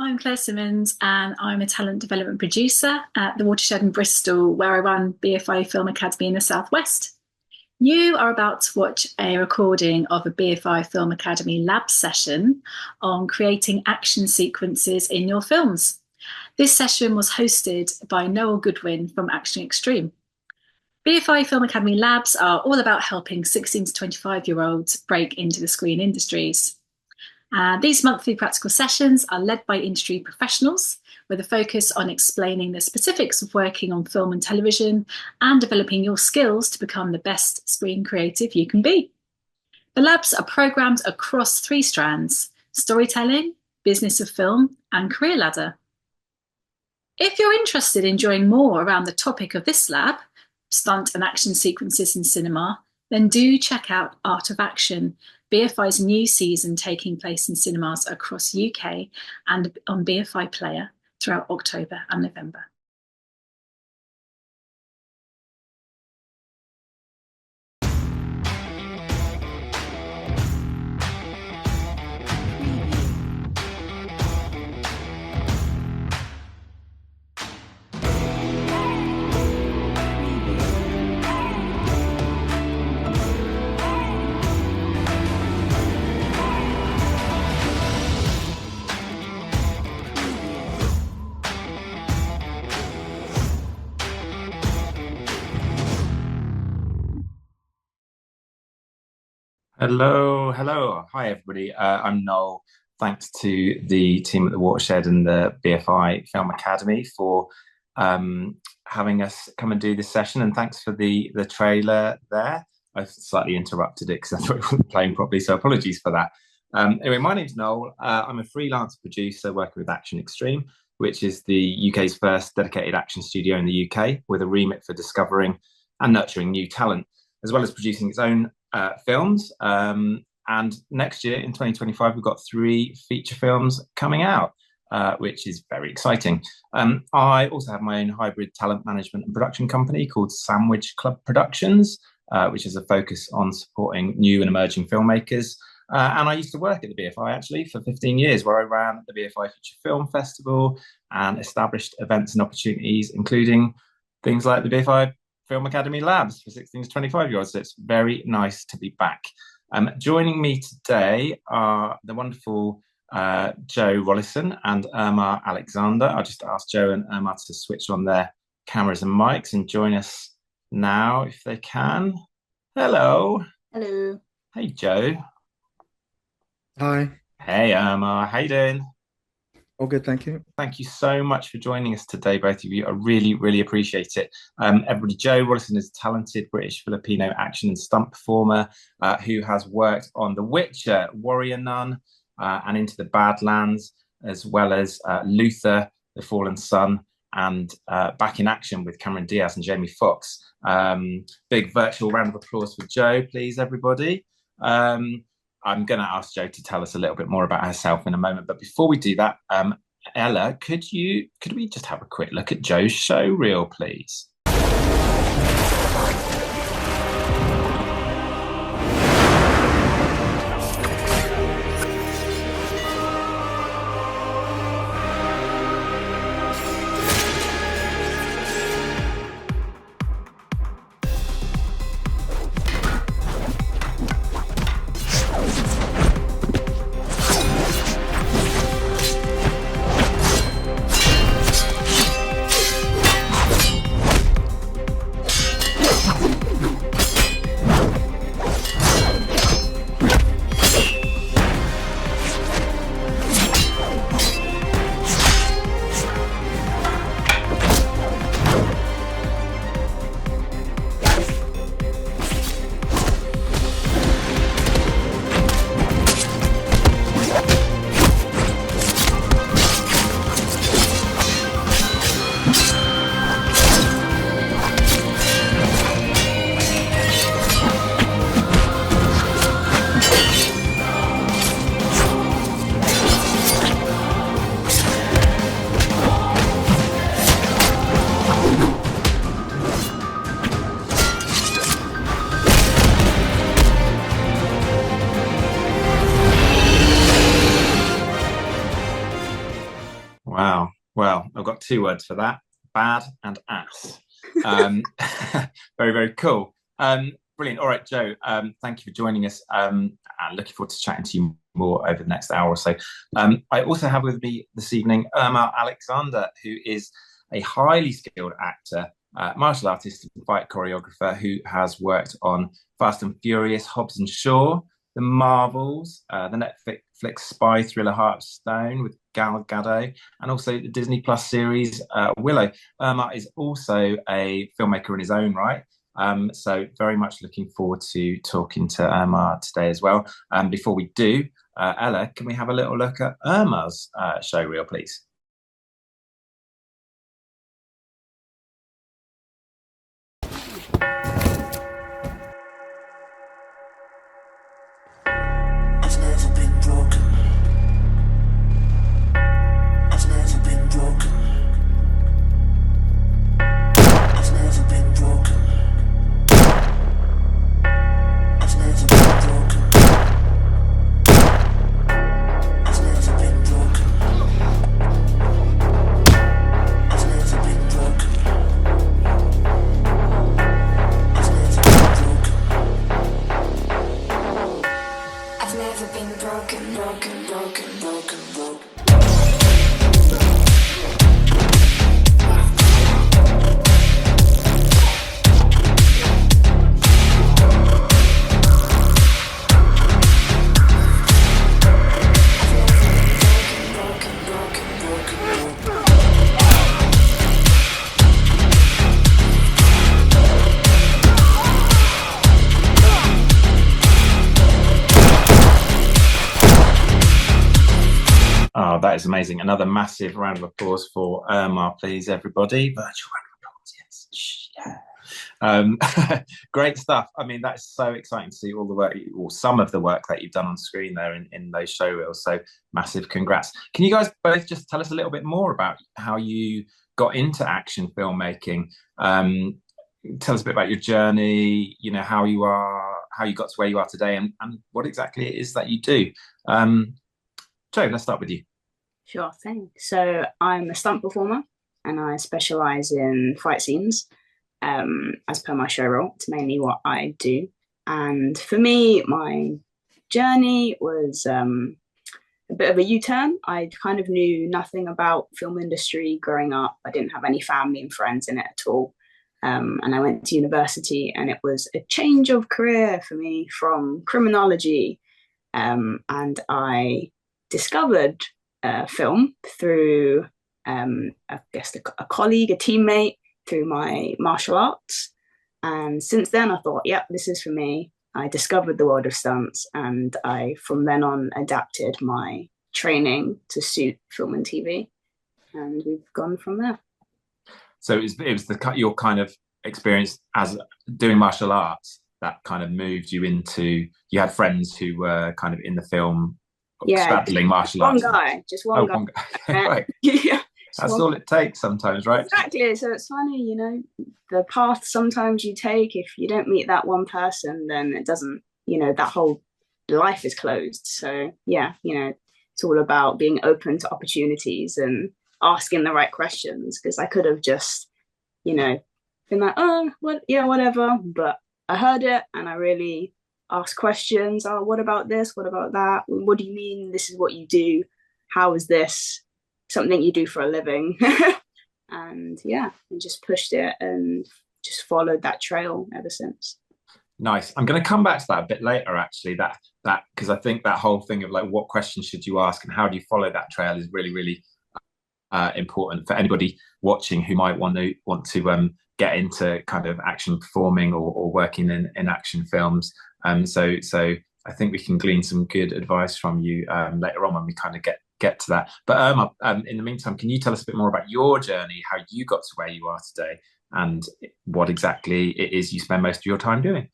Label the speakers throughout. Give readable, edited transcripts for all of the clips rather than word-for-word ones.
Speaker 1: I'm Claire Simmons, and I'm a talent development producer at the Watershed in Bristol, where I run BFI Film Academy in the Southwest. You are about to watch a recording of a BFI Film Academy lab session on creating action sequences in your films. This session was hosted by Noel Goodwin from Xtreme. BFI Film Academy labs are all about helping 16 to 25-year-olds break into the screen industries. These monthly practical sessions are led by industry professionals with a focus on explaining the specifics of working on film and television and developing your skills to become the best screen creative you can be. The labs are programmed across 3 strands: storytelling, business of film, and career ladder. If you're interested in enjoying more around the topic of this lab, stunt and action sequences in cinema, then do check out Art of Action, BFI's new season taking place in cinemas across UK and on BFI Player throughout October and November.
Speaker 2: Hello. Hi, everybody. I'm Noel. Thanks to the team at the Watershed and the BFI Film Academy for having us come and do this session. And thanks for the trailer there. I've slightly interrupted it because I thought it wasn't playing properly, so apologies for that. Anyway, my name's Noel. I'm a freelance producer working with Xtreme, which is the UK's first dedicated action studio in the UK, with a remit for discovering and nurturing new talent, as well as producing its own films. And next year in 2025, we've got 3 feature films coming out, which is very exciting. I also have my own hybrid talent management and production company called Sandwich Club Productions, which is a focus on supporting new and emerging filmmakers. And I used to work at the BFI actually for 15 years, where I ran the BFI Feature Film Festival and established events and opportunities, including things like the BFI Film Academy Labs for 16 to 25-year-olds. So it's very nice to be back. Joining me today are the wonderful Jo Rolison and Ermar Alexander. I'll just ask Jo and Ermar to switch on their cameras and mics and join us now if they can. Hello.
Speaker 1: Hello.
Speaker 2: Hey, Jo.
Speaker 3: Hi.
Speaker 2: Hey, Ermar. How you doing?
Speaker 3: All good, thank you.
Speaker 2: Thank you so much for joining us today, both of you. I really appreciate it. Everybody, Jo Rolison is a talented British Filipino action and stunt performer who has worked on The Witcher, Warrior Nun, and Into the Badlands, as well as Luther, The Fallen Son, and Back in Action with Cameron Diaz and Jamie Foxx. Big virtual round of applause for Jo, please, everybody. I'm going to ask Jo to tell us a little bit more about herself in a moment. But before we do that, Ella, could we just have a quick look at Jo's show reel, please? Wow. Well, I've got two words for that: bad and ass. Um, very, very cool. Brilliant. All right, Jo, thank you for joining us. And looking forward to chatting to you more over the next hour or so. I also have with me this evening Ermar Alexander, who is a highly skilled actor, martial artist, and fight choreographer who has worked on Fast and Furious, Hobbs and Shaw, The Marvels, the Netflix spy thriller Heartstone with Gal Gadot, and also the Disney Plus series Willow. Ermar is also a filmmaker in his own right. So very much looking forward to talking to Ermar today as well. Before we do, Ella, can we have a little look at Ermar's show reel, please?
Speaker 4: I've never been broken. I've never been broken. I've never been broken. I've never been broken. I've never been broken. I've never been broken. I've never been broken. I've never been broken, broken, broken, broken, broken.
Speaker 2: Oh, that is amazing. Another massive round of applause for Ermar, please, everybody. Virtual round of applause, yes. Yeah. Great stuff. I mean, that's so exciting to see all the work, or some of the work that you've done on screen there in those show reels. So massive congrats. Can you guys both just tell us a little bit more about how you got into action filmmaking? Tell us a bit about your journey, how you got to where you are today, and what exactly it is that you do. Jo, let's start with you.
Speaker 5: Sure thing. So I'm a stunt performer and I specialize in fight scenes. As per my show role, it's mainly what I do. And for me, my journey was a bit of a U-turn. I kind of knew nothing about film industry growing up. I didn't have any family and friends in it at all. And I went to university and it was a change of career for me from criminology. And I discovered film through, I guess, a colleague, a teammate, through my martial arts. And since then, I thought, yep, this is for me. I discovered the world of stunts, and I, from then on, adapted my training to suit film and TV. And we've gone from there.
Speaker 2: So it was your kind of experience as doing martial arts that kind of moved you into. You had friends who were kind of in the film, straddling martial arts.
Speaker 5: Just one guy.
Speaker 2: One guy. Right.
Speaker 5: Yeah.
Speaker 2: That's all it takes sometimes, right?
Speaker 5: Exactly. So it's funny, the path sometimes you take, if you don't meet that one person, then it doesn't, that whole life is closed. So yeah, it's all about being open to opportunities and asking the right questions, because I could have just, been like, oh, what, yeah, whatever. But I heard it and I really asked questions. Oh, what about this? What about that? What do you mean this is what you do? How is this something you do for a living? And yeah, I just pushed it and just followed that trail ever since.
Speaker 2: Nice. I'm going to come back to that a bit later, actually, that because I think that whole thing of like, what questions should you ask and how do you follow that trail is really, really important for anybody watching who might want to get into kind of action performing or working in action films. So I think we can glean some good advice from you later on when we kind of get to that. But in the meantime, can you tell us a bit more about your journey, how you got to where you are today, and what exactly it is you spend most of your time doing?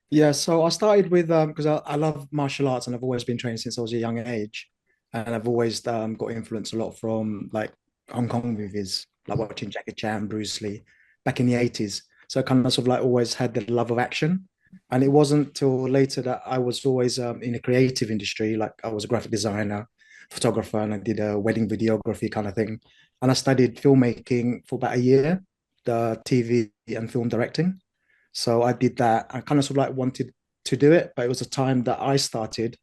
Speaker 3: Yeah, so I started with because I love martial arts and I've always been trained since I was a young age, and I've always got influence a lot from like Hong Kong movies, like watching Jackie Chan, Bruce Lee back in the 80s. So I kind of sort of like always had the love of action. And it wasn't till later that I was always in a creative industry, like I was a graphic designer photographer, and I did a wedding videography kind of thing. And I studied filmmaking for about a year, the TV and film directing. So I did that. I kind of sort of like wanted to do it, but it was a time that I started.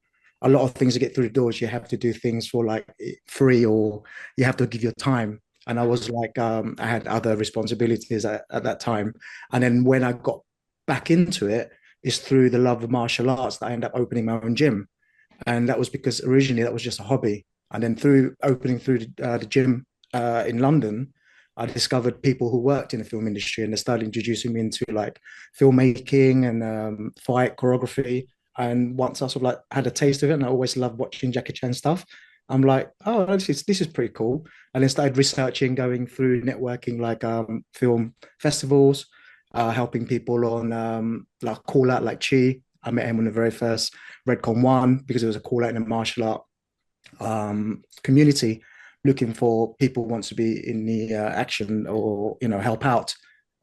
Speaker 3: A lot of things to get through the doors, you have to do things for like free, or you have to give your time. And I was like, I had other responsibilities at that time. And then when I got back into it, is through the love of martial arts that I ended up opening my own gym. And that was because originally that was just a hobby. And then through opening through the gym in London, I discovered people who worked in the film industry, and they started introducing me into like filmmaking and fight choreography. And once I sort of like had a taste of it, and I always loved watching Jackie Chan stuff, I'm like, oh, this is pretty cool. And then started researching, going through networking like film festivals, helping people on like call out like Chi. I met him on the very first Redcon one because it was a call out in the martial art community, looking for people who wants to be in the action or help out.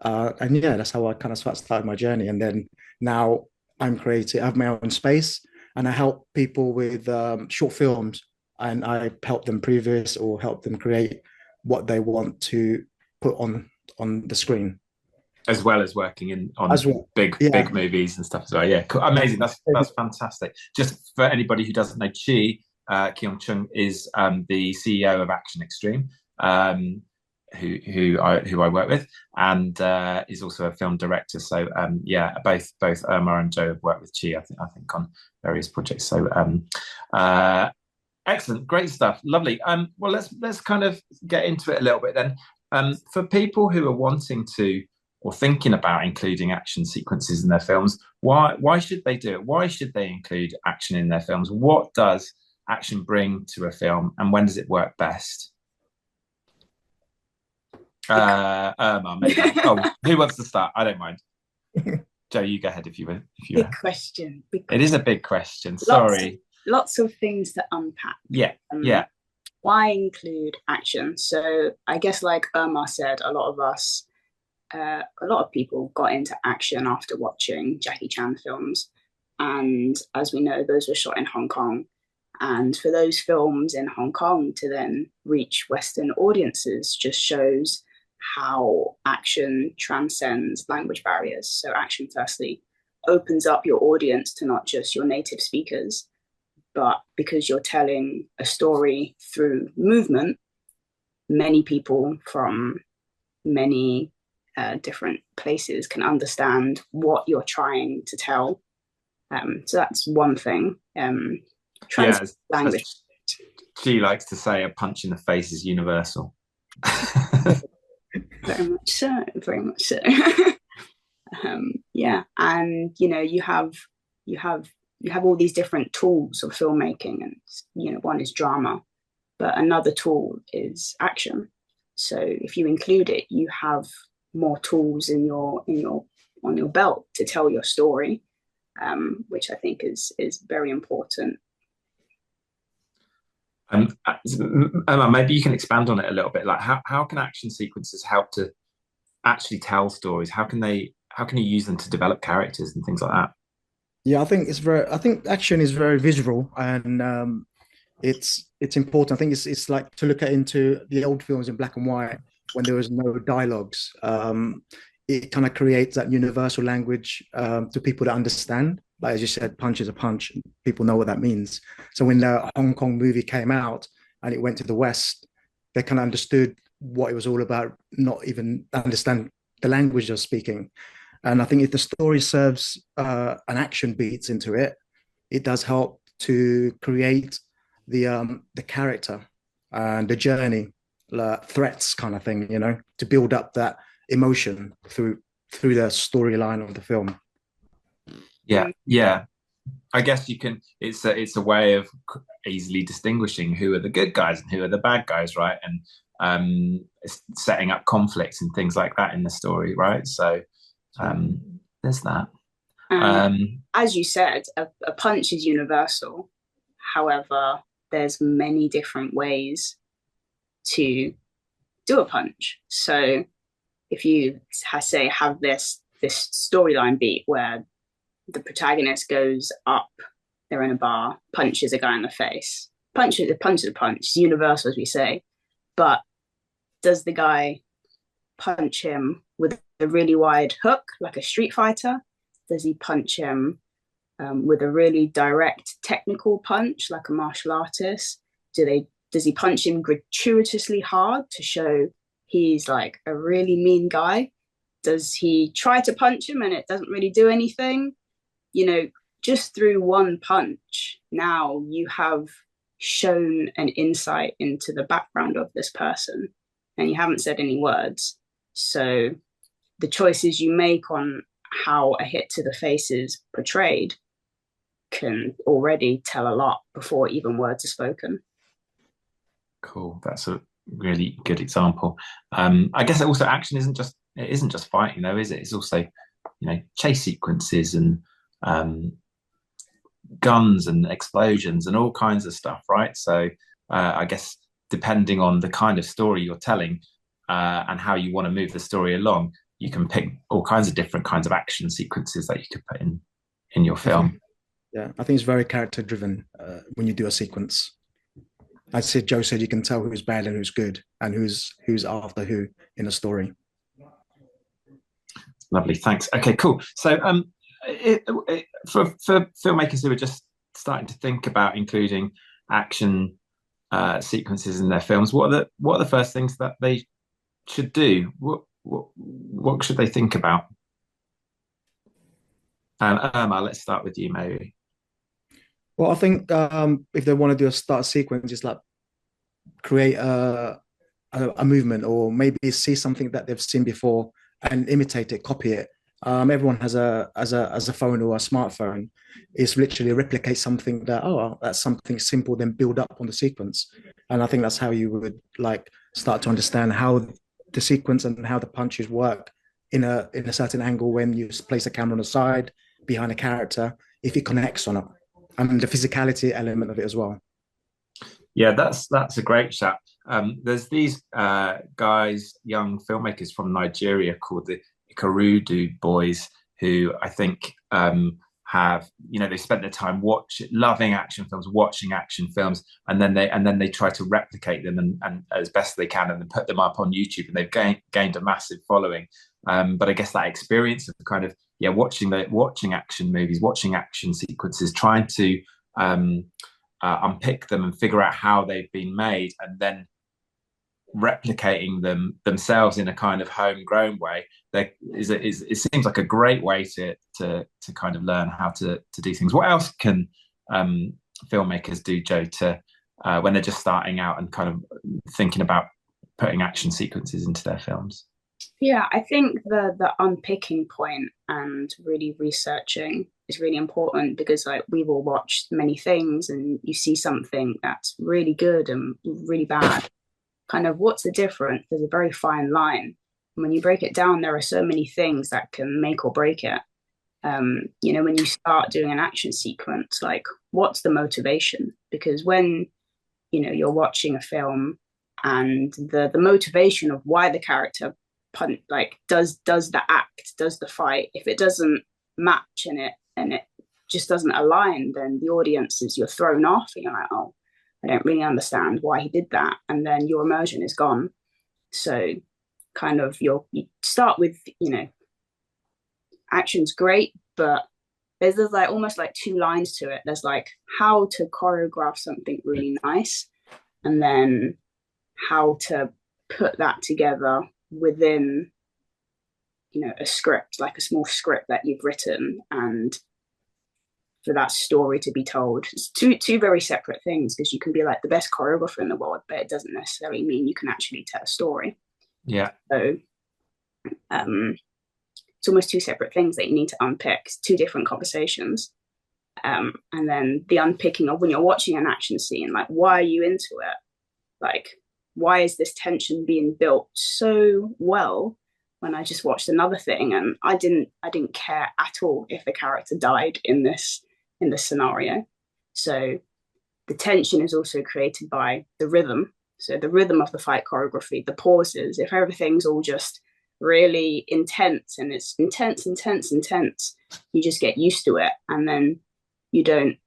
Speaker 3: And yeah, that's how I kind of started my journey. And then now I'm creative. I have my own space, and I help people with short films, and I help them previous or help them create what they want to put on the screen.
Speaker 2: As well as working on big movies and stuff as well. Yeah, cool. Amazing. That's fantastic. Just for anybody who doesn't know, Chi Kyung Chung is the CEO of Action Xtreme, who I work with, and is also a film director. So both Ermar and Jo have worked with Chi, I think on various projects. So excellent, great stuff, lovely. Well, let's kind of get into it a little bit then. For people who are wanting to or thinking about including action sequences in their films, why should they do it? Why should they include action in their films? What does action bring to a film, and when does it work best? Ermar, maybe. Oh, who wants to start? I don't mind. Jo, you go ahead if you were.
Speaker 5: Big question.
Speaker 2: It is a big question. Sorry.
Speaker 5: Lots of things to unpack.
Speaker 2: Yeah.
Speaker 5: Why include action? So I guess, like Ermar said, a lot of people got into action after watching Jackie Chan films, and as we know, those were shot in Hong Kong. And for those films in Hong Kong to then reach Western audiences just shows how action transcends language barriers. So action firstly opens up your audience to not just your native speakers, but because you're telling a story through movement, many people from many different places can understand what you're trying to tell. So that's one thing. Language.
Speaker 2: She likes to say a punch in the face is universal.
Speaker 5: Very much so. And you have all these different tools of filmmaking, and one is drama, but another tool is action. So if you include it, you have more tools on your belt to tell your story, which I think is very important.
Speaker 2: Maybe you can expand on it a little bit. Like, how can action sequences help to actually tell stories? How can you use them to develop characters and things like that?
Speaker 3: Yeah, I think action is very visual, and it's important. I think it's like to look into the old films in black and white when there was no dialogues. It kind of creates that universal language to people to understand. Like, as you said, punch is a punch. People know what that means. So when the Hong Kong movie came out and it went to the West, they kind of understood what it was all about, not even understand the language they're speaking. And I think if the story serves an action beats into it, it does help to create the character and the journey, threats kind of thing, to build up that emotion through the storyline of the film.
Speaker 2: Yeah. I guess you can. It's a way of easily distinguishing who are the good guys and who are the bad guys, right? And setting up conflicts and things like that in the story, right? So there's that.
Speaker 5: As you said, a punch is universal. However, there's many different ways to do a punch. So if you have this storyline beat where the protagonist goes up, they're in a bar, punches a guy in the face, punch is a punch is a punch. It's universal, as we say. But does the guy punch him with a really wide hook, like a Street Fighter? Does he punch him with a really direct technical punch, like a martial artist? Does he punch him gratuitously hard to show he's like a really mean guy? Does he try to punch him and it doesn't really do anything? You know, just through one punch, now you have shown an insight into the background of this person, and you haven't said any words. So the choices you make on how a hit to the face is portrayed can already tell a lot before even words are spoken.
Speaker 2: Cool. That's a really good example. I guess also action isn't just fighting though, is it? It's also, chase sequences and guns and explosions and all kinds of stuff, right? So I guess depending on the kind of story you're telling and how you want to move the story along, you can pick all kinds of different kinds of action sequences that you could put in your film.
Speaker 3: Yeah, I think it's very character driven when you do a sequence. As Joe said, you can tell who's bad and who's good and who's after who in a story.
Speaker 2: Lovely, thanks. Okay, cool. So for filmmakers who are just starting to think about including action sequences in their films, what are the first things that they should do? What should they think about? Ermar, let's start with you, maybe.
Speaker 3: Well, I think if they want to do a start sequence, just like create a movement, or maybe see something that they've seen before and imitate it, copy it. Everyone has a phone or a smartphone. It's literally replicate something that's something simple, then build up on the sequence. And I think that's how you would like start to understand how the sequence and how the punches work in a certain angle when you place a camera on the side behind a character, if it connects or not. And the physicality element of it as well.
Speaker 2: Yeah, that's a great shot. There's these guys, young filmmakers from Nigeria called the Ikarudu boys, who I think have, they spent their time loving action films, watching action films, and then they try to replicate them and as best they can, and then put them up on YouTube, and they've gained a massive following. But I guess that experience of kind of watching action movies, watching action sequences, trying to unpick them and figure out how they've been made, and then replicating them themselves in a kind of homegrown way. It seems like a great way to kind of learn how to do things. What else can filmmakers do, Jo, to when they're just starting out and kind of thinking about putting action sequences into their films?
Speaker 5: Yeah, I think the unpicking point and really researching is really important, because like we've all watched many things and you see something that's really good and really bad. Kind of what's the difference? There's a very fine line. And when you break it down, there are so many things that can make or break it. When you start doing an action sequence, like what's the motivation? Because when you're watching a film and the motivation of why the character does the act, does the fight, if it doesn't match and it just doesn't align, then the audience you're thrown off and you're like, oh, I don't really understand why he did that, and then your immersion is gone. So kind of you start with action's great, but there's like almost like two lines to it. There's like how to choreograph something really nice, and then how to put that together within a script, like a small script that you've written, and for that story to be told. It's two very separate things, because you can be like the best choreographer in the world, but it doesn't necessarily mean you can actually tell a story.
Speaker 2: Yeah.
Speaker 5: So it's almost two separate things that you need to unpick. It's two different conversations. And then the unpicking of when you're watching an action scene, like why are you into it? Like why is this tension being built so well when I just watched another thing and I didn't care at all if the character died in this scenario. So the tension is also created by the rhythm. So the rhythm of the fight choreography, the pauses, if everything's all just really intense and it's intense, you just get used to it, and then you don't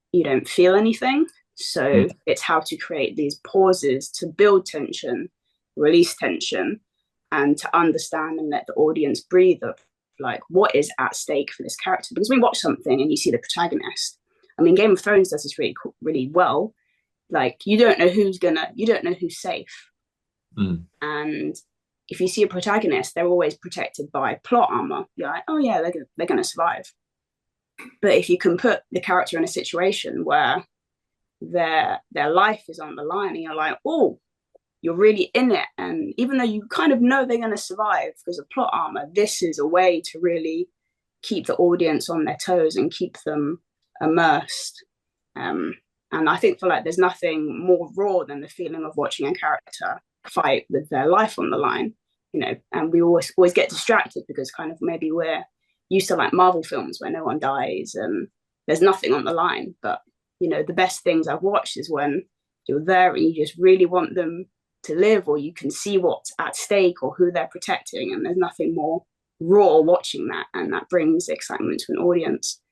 Speaker 5: feel anything. So it's how to create these pauses to build tension, release tension, and to understand and let the audience breathe of like what is at stake for this character. Because when you watch something and you see the protagonist, I mean, Game of Thrones does this really well. Like you don't know who's safe. And if you see a protagonist, they're always protected by plot armor. You're like, oh yeah, they're gonna survive. But if you can put the character in a situation where their life is on the line, and you're like, oh, you're really in it, and even though you kind of know they're going to survive because of plot armor, this is a way to really keep the audience on their toes and keep them immersed. And I think there's nothing more raw than the feeling of watching a character fight with their life on the line, and we always get distracted because kind of maybe we're used to like Marvel films where no one dies and there's nothing on the line. But the best things I've watched is when you're there and you just really want them to live, or you can see what's at stake or who they're protecting, and there's nothing more raw watching that, and that brings excitement to an audience.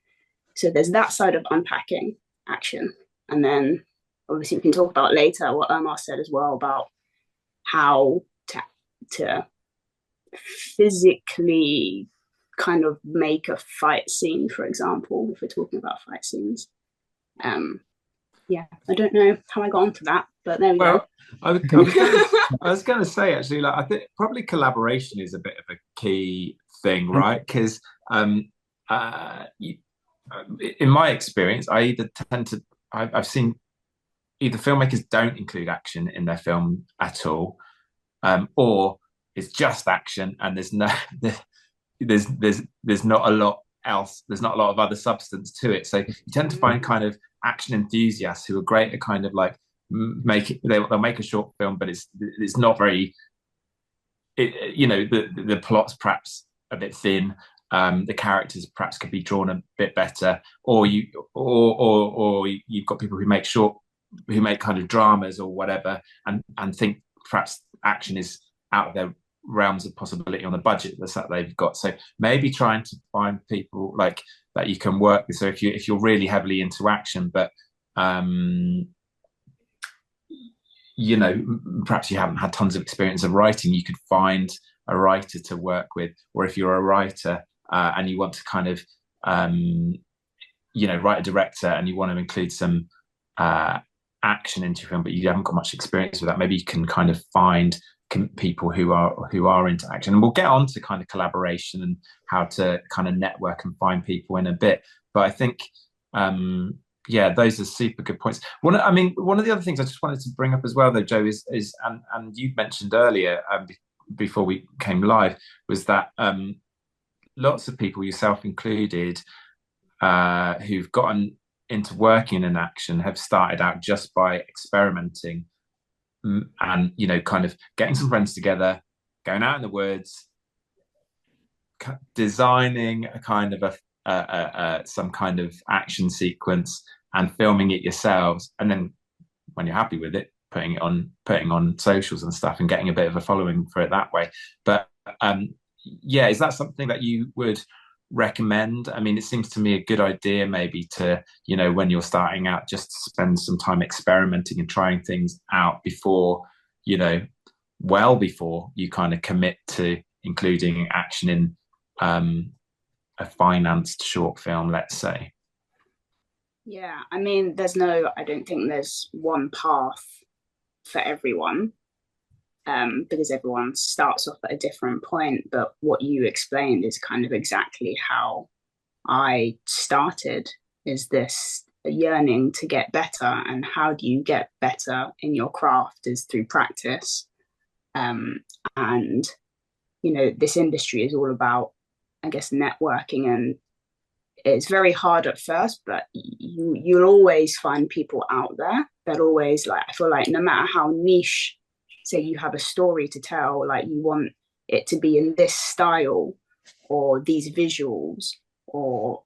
Speaker 5: So there's that side of unpacking action. And then obviously we can talk about later what Ermar said as well about how to physically kind of make a fight scene, for example, if we're talking about fight scenes. I don't know how I got onto that, but there we go.
Speaker 2: I was going to say, actually, like I think probably collaboration is a bit of a key thing, right? Because in my experience, I've seen either filmmakers don't include action in their film at all, or it's just action and there's not a lot else. There's not a lot of other substance to it. So you tend to find kind of action enthusiasts who are great at kind of like they'll make a short film, but it's not very, the plot's perhaps a bit thin. The characters perhaps could be drawn a bit better, or you've got people who make kind of dramas or whatever, and think perhaps action is out of their realms of possibility on the budget that they've got. So maybe trying to find people like that you can work with. So if you're really heavily into action, but perhaps you haven't had tons of experience of writing, you could find a writer to work with. Or if you're a writer and you want to kind of write a director and you want to include some action into your film, but you haven't got much experience with that, maybe you can kind of find people who are into action. And we'll get on to kind of collaboration and how to kind of network and find people in a bit. But I think those are super good points. One of the other things I just wanted to bring up as well, though, Jo, is and you mentioned earlier before we came live, was that lots of people, yourself included, who've gotten into working in action have started out just by experimenting and kind of getting some friends together, going out in the woods, designing a kind of some kind of action sequence and filming it yourselves, and then when you're happy with it, putting on socials and stuff and getting a bit of a following for it that way. But is that something that you would recommend? I mean, it seems to me a good idea maybe to, when you're starting out, just spend some time experimenting and trying things out before you kind of commit to including action in a financed short film, let's say.
Speaker 5: Yeah, I mean, I don't think there's one path for everyone, because everyone starts off at a different point. But what you explained is kind of exactly how I started, is this yearning to get better. And how do you get better in your craft is through practice. And, this industry is all about, I guess, networking, and it's very hard at first, but you'll always find people out there that always, like, I feel like no matter how niche, say you have a story to tell, like you want it to be in this style or these visuals or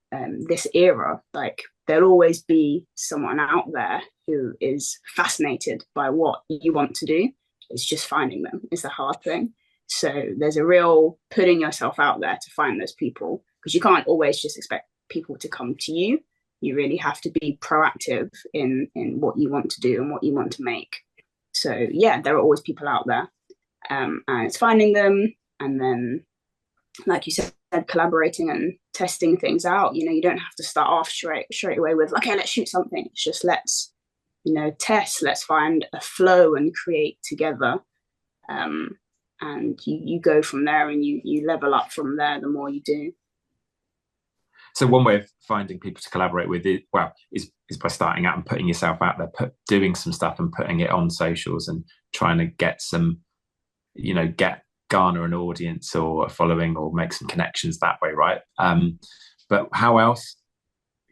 Speaker 5: this era, like there'll always be someone out there who is fascinated by what you want to do. It's just finding them is the hard thing. So there's a real putting yourself out there to find those people, because you can't always just expect people to come to you. you really have to be proactive in what you want to do and what you want to make. So yeah, there are always people out there, and it's finding them, and then, like you said, collaborating and testing things out. You don't have to start off straight away with, okay, let's shoot something. It's just let's test, let's find a flow and create together. And you go from there, and you level up from there the more you do.
Speaker 2: So one way of finding people to collaborate with is by starting out and putting yourself out there, doing some stuff and putting it on socials and trying to get some, garner an audience or a following or make some connections that way, right? But how else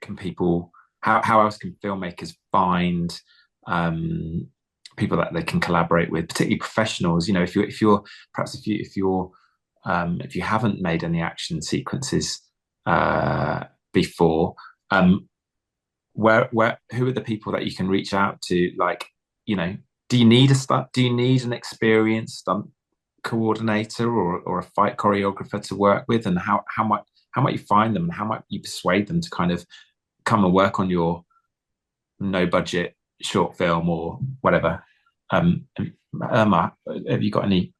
Speaker 2: can filmmakers find people that they can collaborate with, particularly professionals? If you haven't made any action sequences before, who are the people that you can reach out to? Do you need an experienced stunt coordinator or a fight choreographer to work with? And how might you find them, and how might you persuade them to kind of come and work on your no budget short film or whatever? Ermar, have you got any?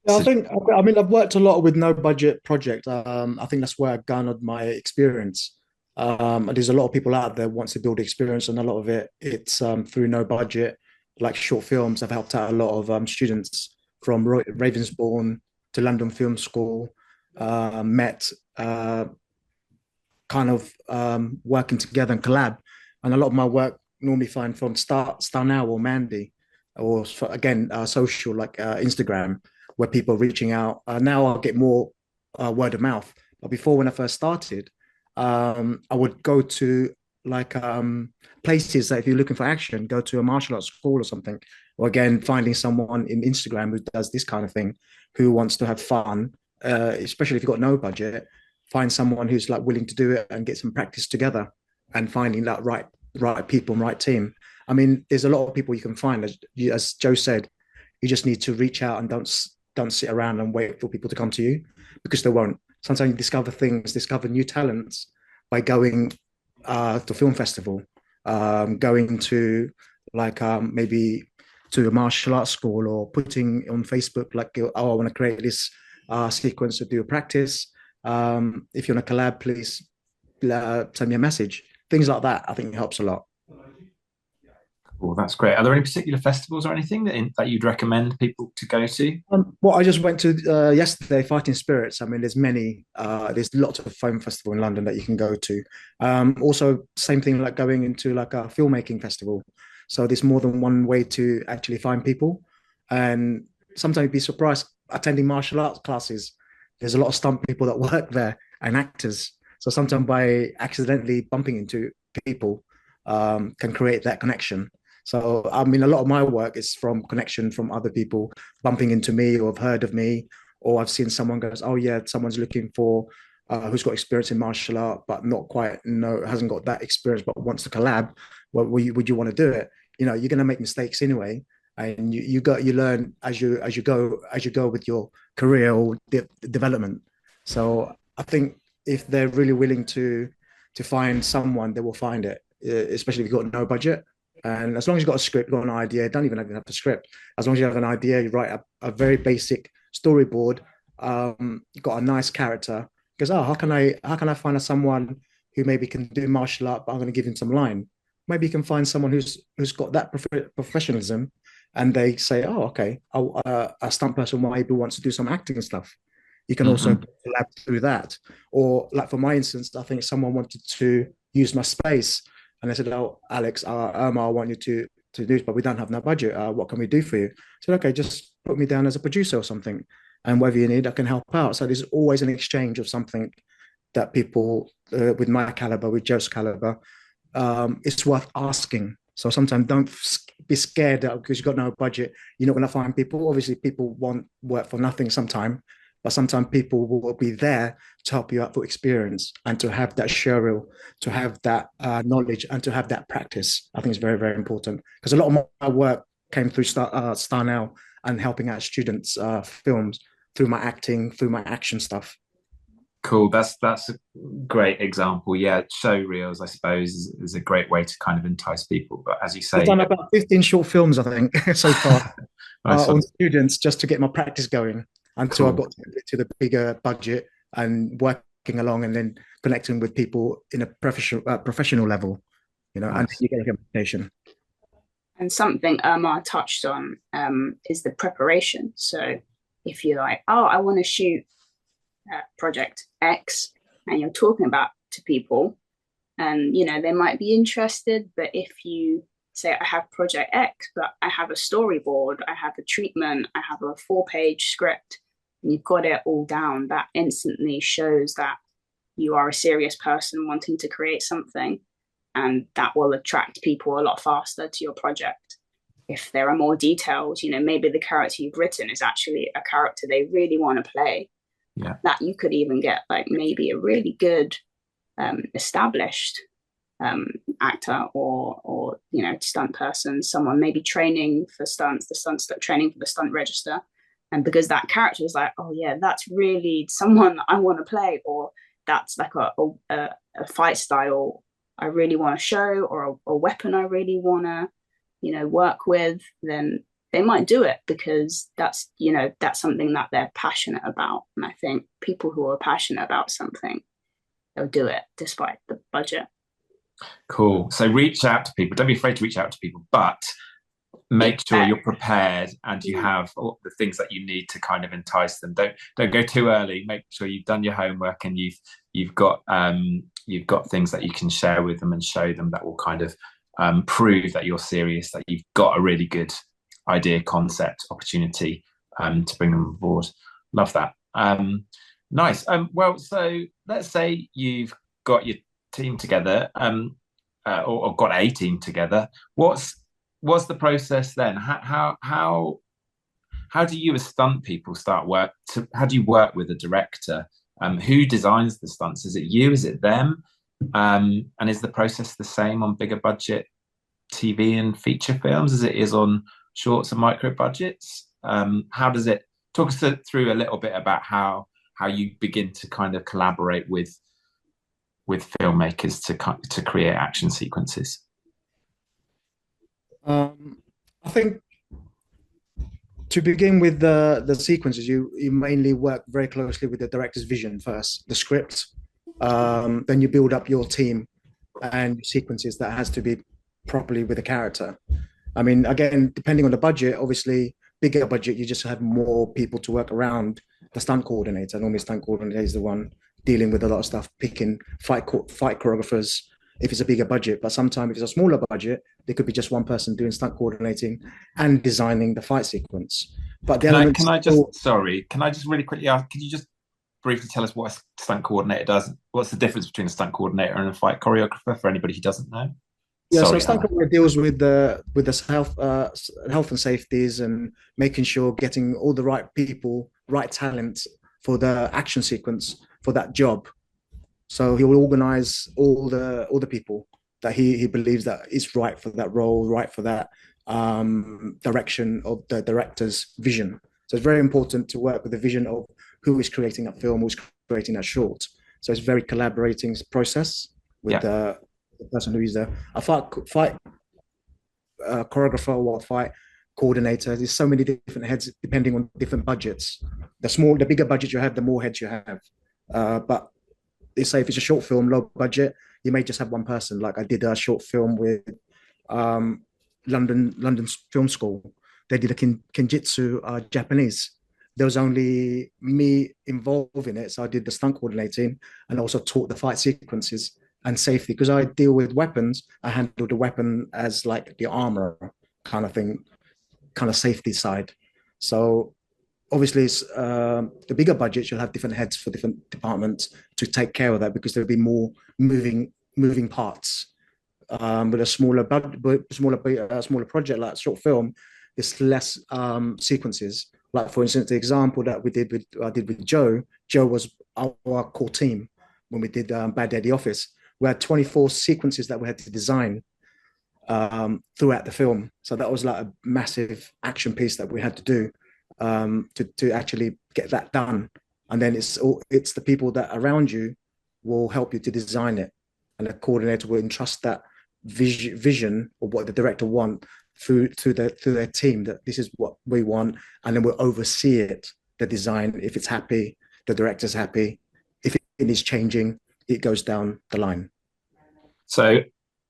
Speaker 3: I've worked a lot with no budget project. I think that's where I garnered my experience. There's a lot of people out there wants to build experience, and a lot of it's through no budget, like short films. I've helped out a lot of students from Ravensbourne to London Film School, Met, working together and collab. And a lot of my work normally find from Star Now or Mandy, or social like Instagram, where people are reaching out. Now I'll get more word of mouth. But before, when I first started, I would go to places that if you're looking for action, go to a martial arts school or something, or again, finding someone in Instagram who does this kind of thing, who wants to have fun, especially if you've got no budget, find someone who's willing to do it and get some practice together, and finding that right people and right team. I mean, there's a lot of people you can find. As Jo said, you just need to reach out and don't sit around and wait for people to come to you, because they won't. Sometimes you discover new talents by going to film festival, going to maybe to a martial arts school, or putting on Facebook I want to create this sequence to do a practice. If you want to collab, please send me a message. Things like that, I think, helps a lot.
Speaker 2: Well, that's great. Are there any particular festivals or anything that you'd recommend people to go to?
Speaker 3: I just went to yesterday, Fighting Spirits. I mean, there's many. There's lots of film festival in London that you can go to. Also, same thing like going into a filmmaking festival. So there's more than one way to actually find people. And sometimes you'd be surprised attending martial arts classes. There's a lot of stunt people that work there and actors. So sometimes by accidentally bumping into people can create that connection. So, I mean, a lot of my work is from connection from other people bumping into me, or have heard of me, or I've seen someone goes, oh yeah, someone's looking for who's got experience in martial art, but not quite, hasn't got that experience, but wants to collab. Well, would you want to do it? You're going to make mistakes anyway, and you learn as you go with your career or development. So I think if they're really willing to find someone, they will find it, especially if you've got no budget. And as long as you've got a script, got an idea, don't even have a script. As long as you have an idea, you write a very basic storyboard, you've got a nice character. Because, how can I find someone who maybe can do martial art, but I'm going to give him some line. Maybe you can find someone who's got that professionalism, and they say, oh, okay, a stunt person maybe wants to do some acting stuff. You can also collab through that. Or for my instance, I think someone wanted to use my space, and I said, oh, Alex, Ermar, I want you to do this, but we don't have no budget. What can we do for you? I said, okay, just put me down as a producer or something, and whatever you need, I can help out. So there's always an exchange of something that people with my caliber, with Joe's caliber, it's worth asking. So sometimes don't be scared that because you've got no budget, you're not going to find people. Obviously, people want work for nothing sometimes, but sometimes people will be there to help you out for experience and to have that showreel, to have that knowledge, and to have that practice. I think it's very, very important, because a lot of my work came through Star Now and helping out students films through my acting, through my action stuff.
Speaker 2: Cool. That's a great example. Yeah, show reels, I suppose, is a great way to kind of entice people. But as you
Speaker 3: I've
Speaker 2: say,
Speaker 3: done about 15 short films, I think, so far,
Speaker 2: nice one.
Speaker 3: on students just to get my practice going until I
Speaker 2: Cool.
Speaker 3: got to the bigger budget and working along and then connecting with people in a professional level, and
Speaker 2: Nice.
Speaker 3: you get a reputation.
Speaker 5: And something Ermar touched on is the preparation. So if you're like, oh, I want to shoot project X, and you're talking about to people, and they might be interested, but if you say I have project X, but I have a storyboard, I have a treatment, I have a 4-page script, and you've got it all down, that instantly shows that you are a serious person wanting to create something, and that will attract people a lot faster to your project. If there are more details, maybe the character you've written is actually a character they really want to play.
Speaker 2: Yeah.
Speaker 5: That you could even get like maybe a really good established actor or stunt person, someone maybe training for stunts, training for the stunt register, and because that character is like, oh yeah, that's really someone I want to play, or that's like a fight style I really want to show, or a weapon I really want to work with, then they might do it because that's something that they're passionate about. And I think people who are passionate about something, they'll do it despite the budget.
Speaker 2: Cool. So reach out to people. Don't be afraid to reach out to people, but make sure you're prepared and you have all the things that you need to kind of entice them. Don't go too early. Make sure you've done your homework and you've got things that you can share with them and show them that will kind of prove that you're serious, that you've got a really good idea, concept, opportunity to bring them on board. Love that. Nice. Well, so let's say you've got your team together, or got a team together. What's the process then? How do you as stunt people start work? How do you work with a director? Who designs the stunts? Is it you? Is it them? And is the process the same on bigger budget TV and feature films as it is on shorts and micro budgets? How does it talk us through a little bit about how you begin to kind of collaborate with filmmakers to create action sequences?
Speaker 3: I think to begin with the sequences, you mainly work very closely with the director's vision first, the script. Then you build up your team and sequences that has to be properly with the character. I mean, again, depending on the budget, obviously, bigger budget, you just have more people to work around the stunt coordinator. Normally, stunt coordinator is the one dealing with a lot of stuff, picking fight choreographers if it's a bigger budget. But sometimes if it's a smaller budget, there could be just one person doing stunt coordinating and designing the fight sequence. But the
Speaker 2: can I just really quickly ask, could you just briefly tell us what a stunt coordinator does? What's the difference between a stunt coordinator and a fight choreographer for anybody who doesn't know?
Speaker 3: Yeah, so stunt coordinator deals with the health and safeties and making sure getting all the right people, right talent for the action sequence for that job. So he will organize all the people that he believes that is right for that role, right for that direction of the director's vision. So it's very important to work with the vision of who is creating that film, who's creating that short. So it's a very collaborating process with the person who is a fight choreographer or fight coordinator. There's so many different heads depending on different budgets. The bigger budget you have, the more heads you have. But they say if it's a short film, low budget, you may just have one person. Like I did a short film with London Film School. They did a Kenjutsu Japanese. There was only me involved in it, so I did the stunt coordinating and also taught the fight sequences and safety. Because I deal with weapons, I handle the weapon as like the armor kind of thing, kind of safety side. So obviously, the bigger budgets, you'll have different heads for different departments to take care of that because there'll be more moving parts. With a smaller project like short film, there's less sequences. Like for instance, the example that I did with Jo. Jo was our core team when we did Bad Day at the Office. We had 24 sequences that we had to design throughout the film. So that was like a massive action piece that we had to do to actually get that done. and then it's the people that around you will help you to design it, and the coordinator will entrust that vision of what the director want through to their team, that this is what we want, and then we'll oversee it, the design. If it's happy, the director's happy. If it is changing, it goes down the line.
Speaker 2: So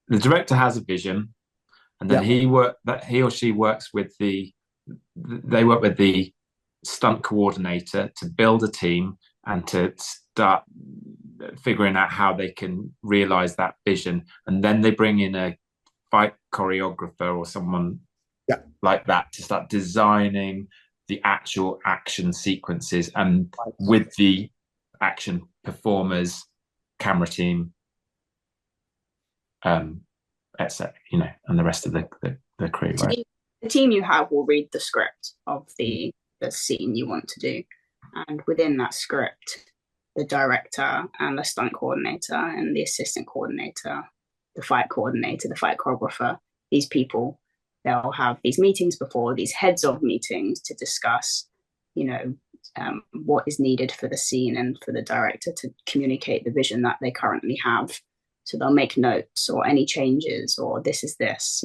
Speaker 2: the director has a vision, and then he or she works with the stunt coordinator to build a team and to start figuring out how they can realize that vision, and then they bring in a fight choreographer or someone like that to start designing the actual action sequences, and with the action performers, camera team, etc., and the rest of the crew, right?
Speaker 5: The team you have will read the script of the scene you want to do, and within that script, the director and the stunt coordinator and the assistant coordinator, the fight coordinator, the fight choreographer, these people, they'll have these meetings before, these heads of meetings, to discuss, what is needed for the scene and for the director to communicate the vision that they currently have. So they'll make notes or any changes, or this is this,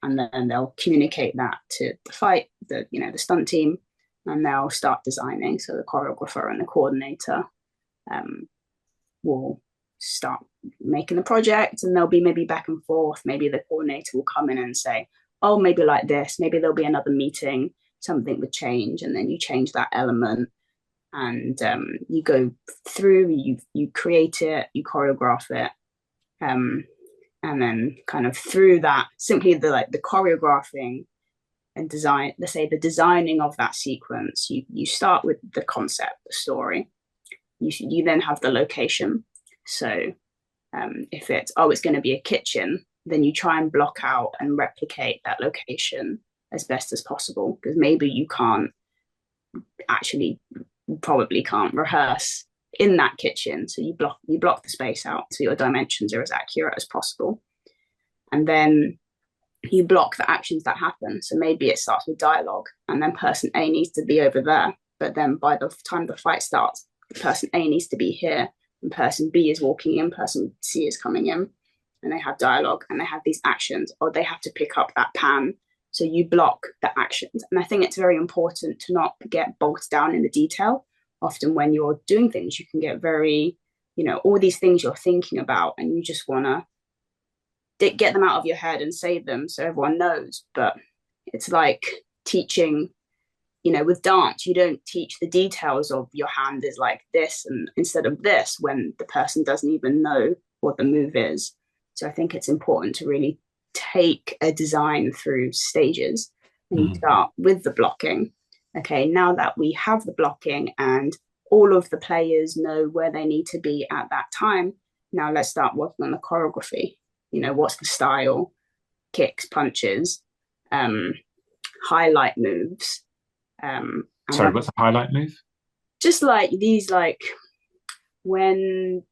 Speaker 5: and then they'll communicate that to the stunt team, and they'll start designing. So the choreographer and the coordinator will start making the project, and there'll be maybe back and forth. Maybe the coordinator will come in and say, oh, maybe like this, maybe there'll be another meeting, something would change, and then you change that element, and you go through, you create it, you choreograph it, and then kind of through that, simply the choreographing and design, let's say the designing of that sequence, you start with the concept, the story. You then have the location. So if it's going to be a kitchen, then you try and block out and replicate that location as best as possible, because maybe you probably can't rehearse in that kitchen. So you block the space out so your dimensions are as accurate as possible. And then you block the actions that happen. So maybe it starts with dialogue, and then person A needs to be over there. But then by the time the fight starts, person A needs to be here, and person B is walking in, person C is coming in, and they have dialogue and they have these actions, or they have to pick up that pan. So you block the actions. And I think it's very important to not get bogged down in the detail. Often when you're doing things, you can get very, all these things you're thinking about, and you just want to get them out of your head and say them so everyone knows. But it's like teaching, with dance, you don't teach the details of your hand is like this and instead of this, when the person doesn't even know what the move is. So I think it's important to really take a design through stages, and you start with the blocking. Okay, now that we have the blocking and all of the players know where they need to be at that time, now let's start working on the choreography. What's the style, kicks, punches, highlight moves.
Speaker 2: Sorry, what's a highlight move?
Speaker 5: Just like these, like when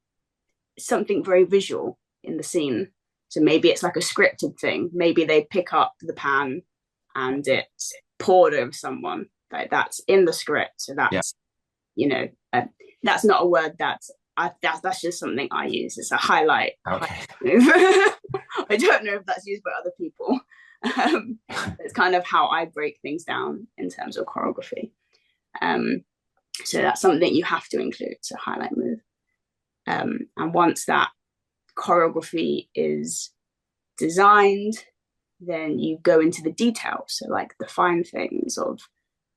Speaker 5: something very visual in the scene. So maybe it's like a scripted thing. Maybe they pick up the pan and it's poured over someone. Like that's in the script. So that's, that's not a word that's just something I use. It's a highlight.
Speaker 2: Okay.
Speaker 5: Move. I don't know if that's used by other people. It's kind of how I break things down in terms of choreography. So that's something you have to include. So highlight move. And once that choreography is designed, then you go into the details. So like the fine things of,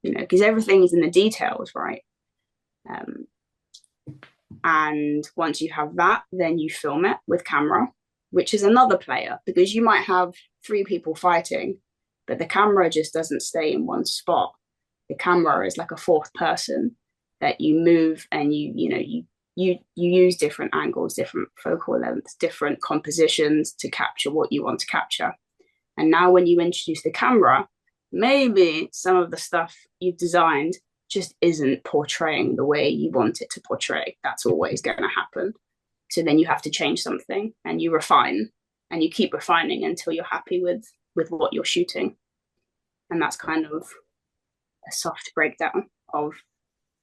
Speaker 5: because everything is in the details, right? And once you have that, then you film it with camera, which is another player, because you might have 3 people fighting, but the camera just doesn't stay in one spot. The camera is like a 4th person that you move, and you use different angles, different focal lengths, different compositions to capture what you want to capture. And now when you introduce the camera, maybe some of the stuff you've designed just isn't portraying the way you want it to portray. That's always going to happen. So then you have to change something, and you refine, and you keep refining until you're happy with what you're shooting. And that's kind of a soft breakdown of.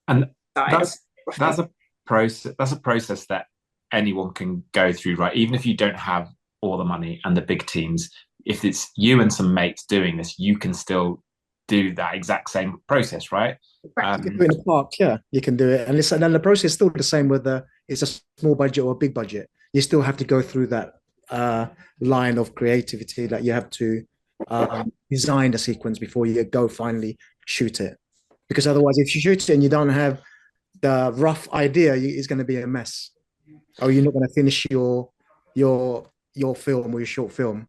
Speaker 2: And
Speaker 5: side of
Speaker 2: that's a process. That's a process that anyone can go through, right? Even if you don't have all the money and the big teams, if it's you and some mates doing this, you can still do that exact same process, right?
Speaker 3: You can do it in the park, yeah, you can do it, and then the process is still the same whether it's a small budget or a big budget. You still have to go through that line of creativity that you have to design the sequence before you go finally shoot it. Because otherwise, if you shoot it and you don't have the rough idea, it's going to be a mess, or you're not going to finish your film or your short film.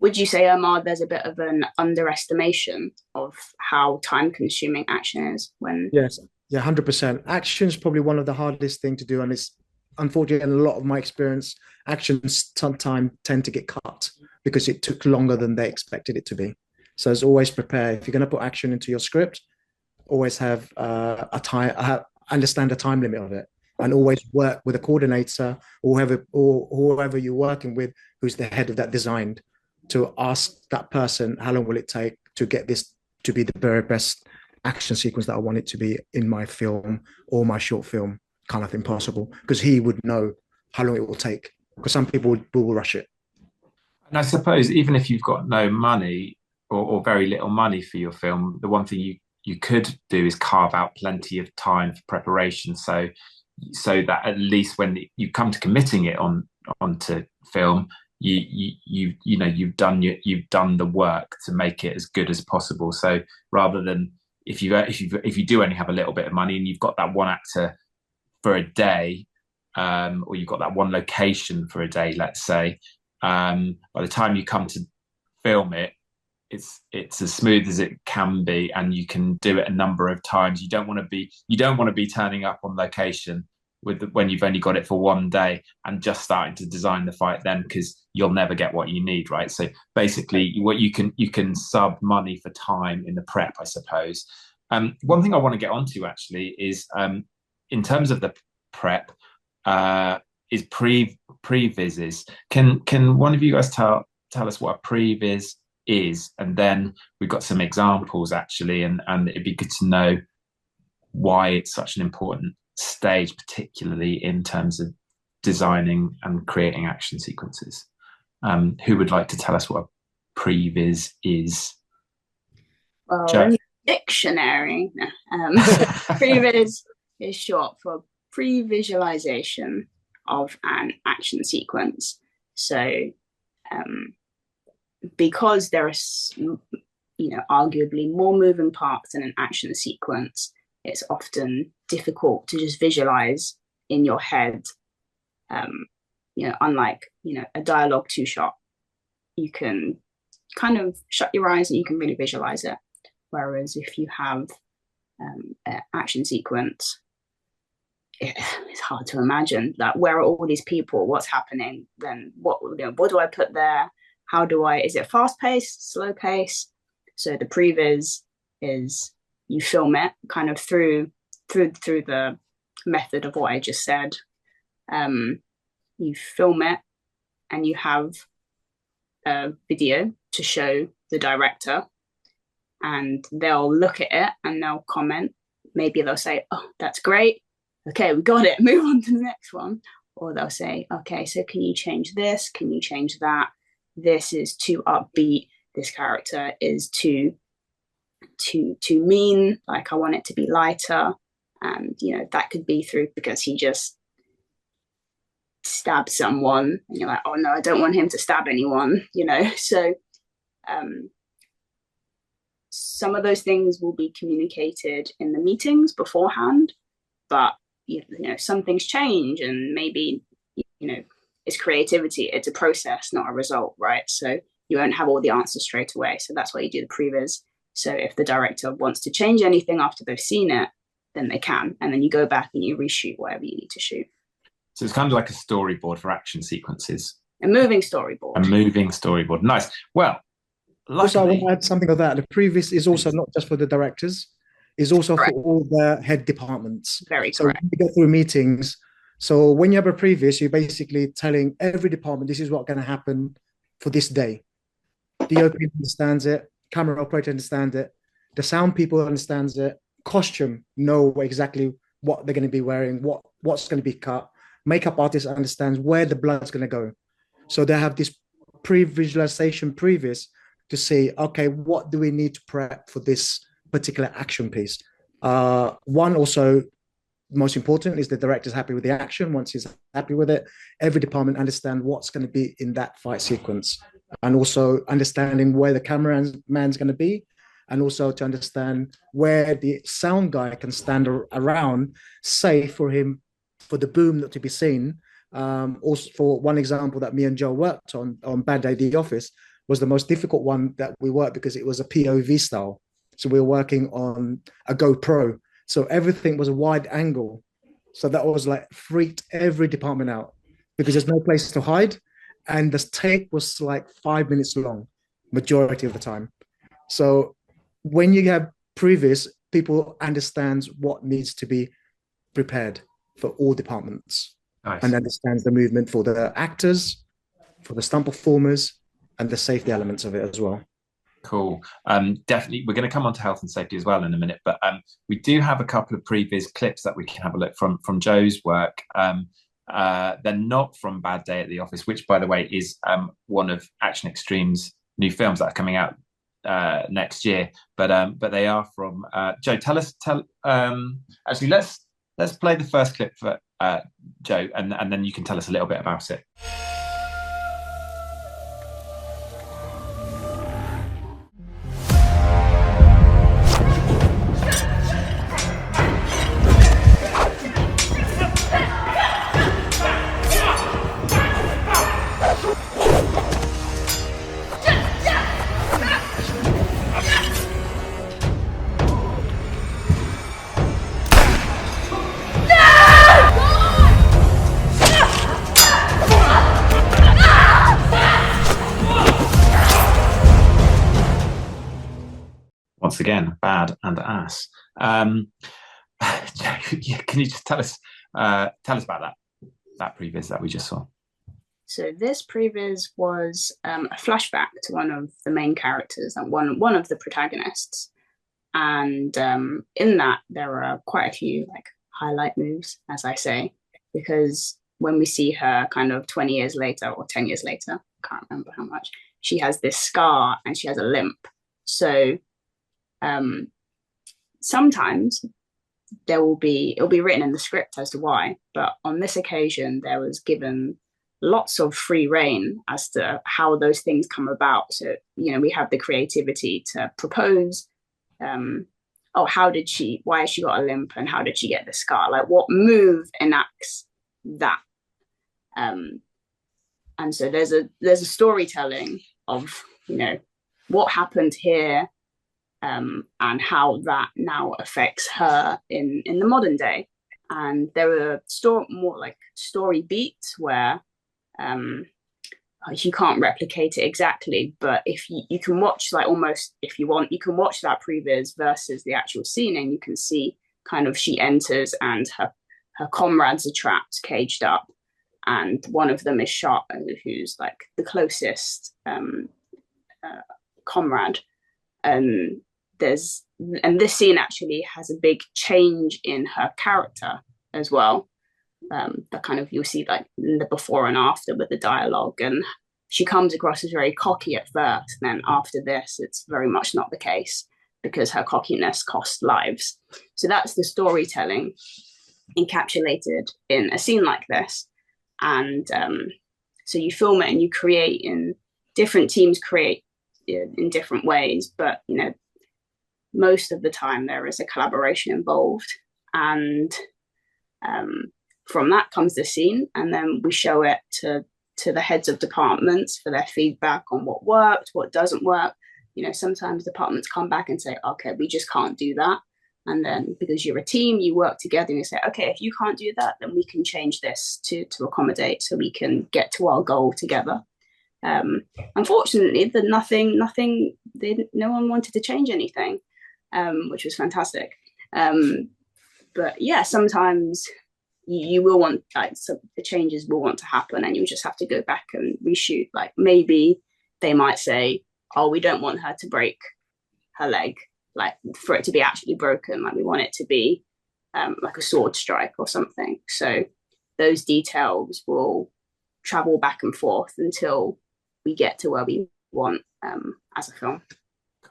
Speaker 5: Would you say, Ermar, there's a bit of an underestimation of how time-consuming action is when?
Speaker 3: Yes, yeah, 100%. Action is probably one of the hardest thing to do, and it's unfortunately, in a lot of my experience, actions sometimes tend to get cut because it took longer than they expected it to be. So as always, prepare. If you're going to put action into your script, always have a time, understand the time limit of it, and always work with a coordinator or whoever you're working with, who's the head of that design, to ask that person how long will it take to get this to be the very best action sequence that I want it to be in my film or my short film, kind of impossible, because he would know how long it will take, because some people will rush it.
Speaker 2: And I suppose even if you've got no money or very little money for your film, the one thing you could do is carve out plenty of time for preparation, so that at least when you come to committing it onto film, you've done the work to make it as good as possible. So rather than if you do only have a little bit of money and you've got that one actor for a day, or you've got that one location for a day, let's say, by the time you come to film it, it's as smooth as it can be, and you can do it a number of times. You don't want to be turning up on location when you've only got it for one day and just starting to design the fight then, because you'll never get what you need, right? So basically, what you can sub money for time in the prep, I suppose. One thing I want to get onto actually is in terms of the prep, is previs. Can one of you guys tell us what a previs is, and then we've got some examples actually, and it'd be good to know why it's such an important stage, particularly in terms of designing and creating action sequences. Who would like to tell us what a previs is?
Speaker 5: Well, in the dictionary, previs is short for pre-visualization of an action sequence. So because there are arguably more moving parts in an action sequence, it's often difficult to just visualize in your head. Unlike a dialogue two-shot, you can kind of shut your eyes and you can really visualize it. Whereas if you have an action sequence, it's hard to imagine that. Where are all these people? What's happening? Then what do I put there? Is it fast paced, slow pace? So the previs is you film it kind of through the method of what I just said. You film it and you have a video to show the director, and they'll look at it and they'll comment. Maybe they'll say, "Oh, that's great. Okay, we got it. Move on to the next one." Or they'll say, "Okay, so can you change this? Can you change that? This is too upbeat. This character is too mean. Like, I want it to be lighter." And that could be through because he just stabbed someone, and you're like, "Oh no, I don't want him to stab anyone." So some of those things will be communicated in the meetings beforehand, but some things change, and maybe it's creativity, it's a process, not a result, right? So you won't have all the answers straight away. So that's why you do the previs. So if the director wants to change anything after they've seen it, then they can, and then you go back and you reshoot whatever you need to shoot. So
Speaker 2: it's kind of like a storyboard for action sequences.
Speaker 5: A moving storyboard. Nice. Well, luckily...
Speaker 3: Also, I want to add something of that. The previs is also not just for the directors, it's also correct. For all the head departments.
Speaker 5: Very correct.
Speaker 3: So we go through meetings. So when you have a previs, you're basically telling every department, this is what's going to happen for this day. The OP understands it, camera operator understands it, the sound people understands it, costume know exactly what they're going to be wearing, what's going to be cut. Makeup artist understands where the blood's going to go. So they have this pre-visualization previous to say, okay, what do we need to prep for this particular action piece? One also, most important, is the director's happy with the action. Once he's happy with it, every department understand what's going to be in that fight sequence, and also understanding where the cameraman's going to be, and also to understand where the sound guy can stand around, safe for him, for the boom not to be seen. Also, for one example that me and Joe worked on Bad Day at the Office, was the most difficult one that we worked because it was a POV style. So we were working on a GoPro. So everything was a wide angle. So that was like freaked every department out because there's no place to hide. And the take was like 5 minutes long, majority of the time. So when you have previous, people understands what needs to be prepared for all departments. Nice. And understands the movement for the actors, for the stunt performers, and the safety elements of it as well.
Speaker 2: Cool. Definitely, we're going to come on to health and safety as well in a minute, but we do have a couple of previous clips that we can have a look from Joe's work. They're not from Bad Day at the Office, which, by the way, is one of Action Xtreme's new films that are coming out next year. But they are from Joe. Actually, let's play the first clip for Joe, and then you can tell us a little bit about it. Once again, bad and ass. Can you just tell us about that previs that we just saw?
Speaker 5: So this previs was a flashback to one of the main characters and one of the protagonists, and in that there are quite a few like highlight moves, as I say, because when we see her kind of 20 years later or 10 years later, I can't remember how much, she has this scar and she has a limp. So sometimes it'll be written in the script as to why, but on this occasion there was given lots of free reign as to how those things come about. So, you know, we have the creativity to propose, why has she got a limp and how did she get the scar? Like what move enacts that? And so there's a storytelling of, you know, what happened here, and how that now affects her in the modern day. And there were more like story beats where you can't replicate it exactly, but if you can watch, like, almost, if you want, you can watch that previs versus the actual scene, and you can see kind of she enters and her comrades are trapped, caged up, and one of them is shot, who's like the closest comrade. And this scene actually has a big change in her character as well. That kind of, you'll see like the before and after with the dialogue, and she comes across as very cocky at first, and then after this it's very much not the case because her cockiness cost lives. So that's the storytelling encapsulated in a scene like this. And so you film it and you create, in different teams create in different ways, but you know, most of the time there is a collaboration involved, and from that comes the scene, and then we show it to the heads of departments for their feedback on what worked, what doesn't work. You know, sometimes departments come back and say, okay, we just can't do that. And then because you're a team, you work together and you say, okay, if you can't do that, then we can change this to accommodate so we can get to our goal together. Unfortunately, no one wanted to change anything, which was fantastic. But yeah, sometimes you will want, like, so the changes will want to happen, and you just have to go back and reshoot. Like maybe they might say, oh, we don't want her to break her leg. like for it to be actually broken. Like we want it to be like a sword strike or something. So those details will travel back and forth until we get to where we want as a film.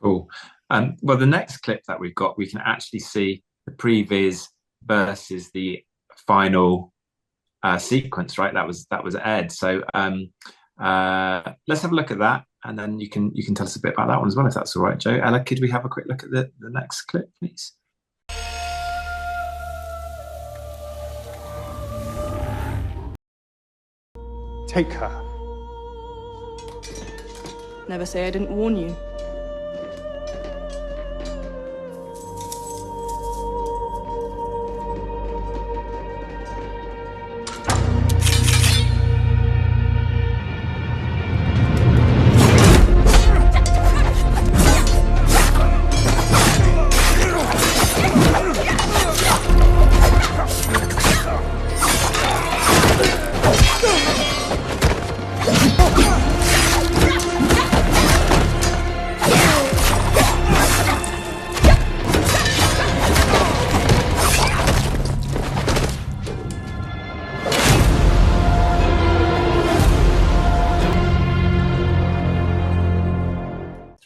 Speaker 2: Cool. Well, the next clip that we've got, we can actually see the previs versus the final sequence, right? That was Ed. So let's have a look at that, and then you can tell us a bit about that one as well, if that's all right, Jo. Ella, could we have a quick look at the next clip, please?
Speaker 6: Take her.
Speaker 7: Never say I didn't warn you.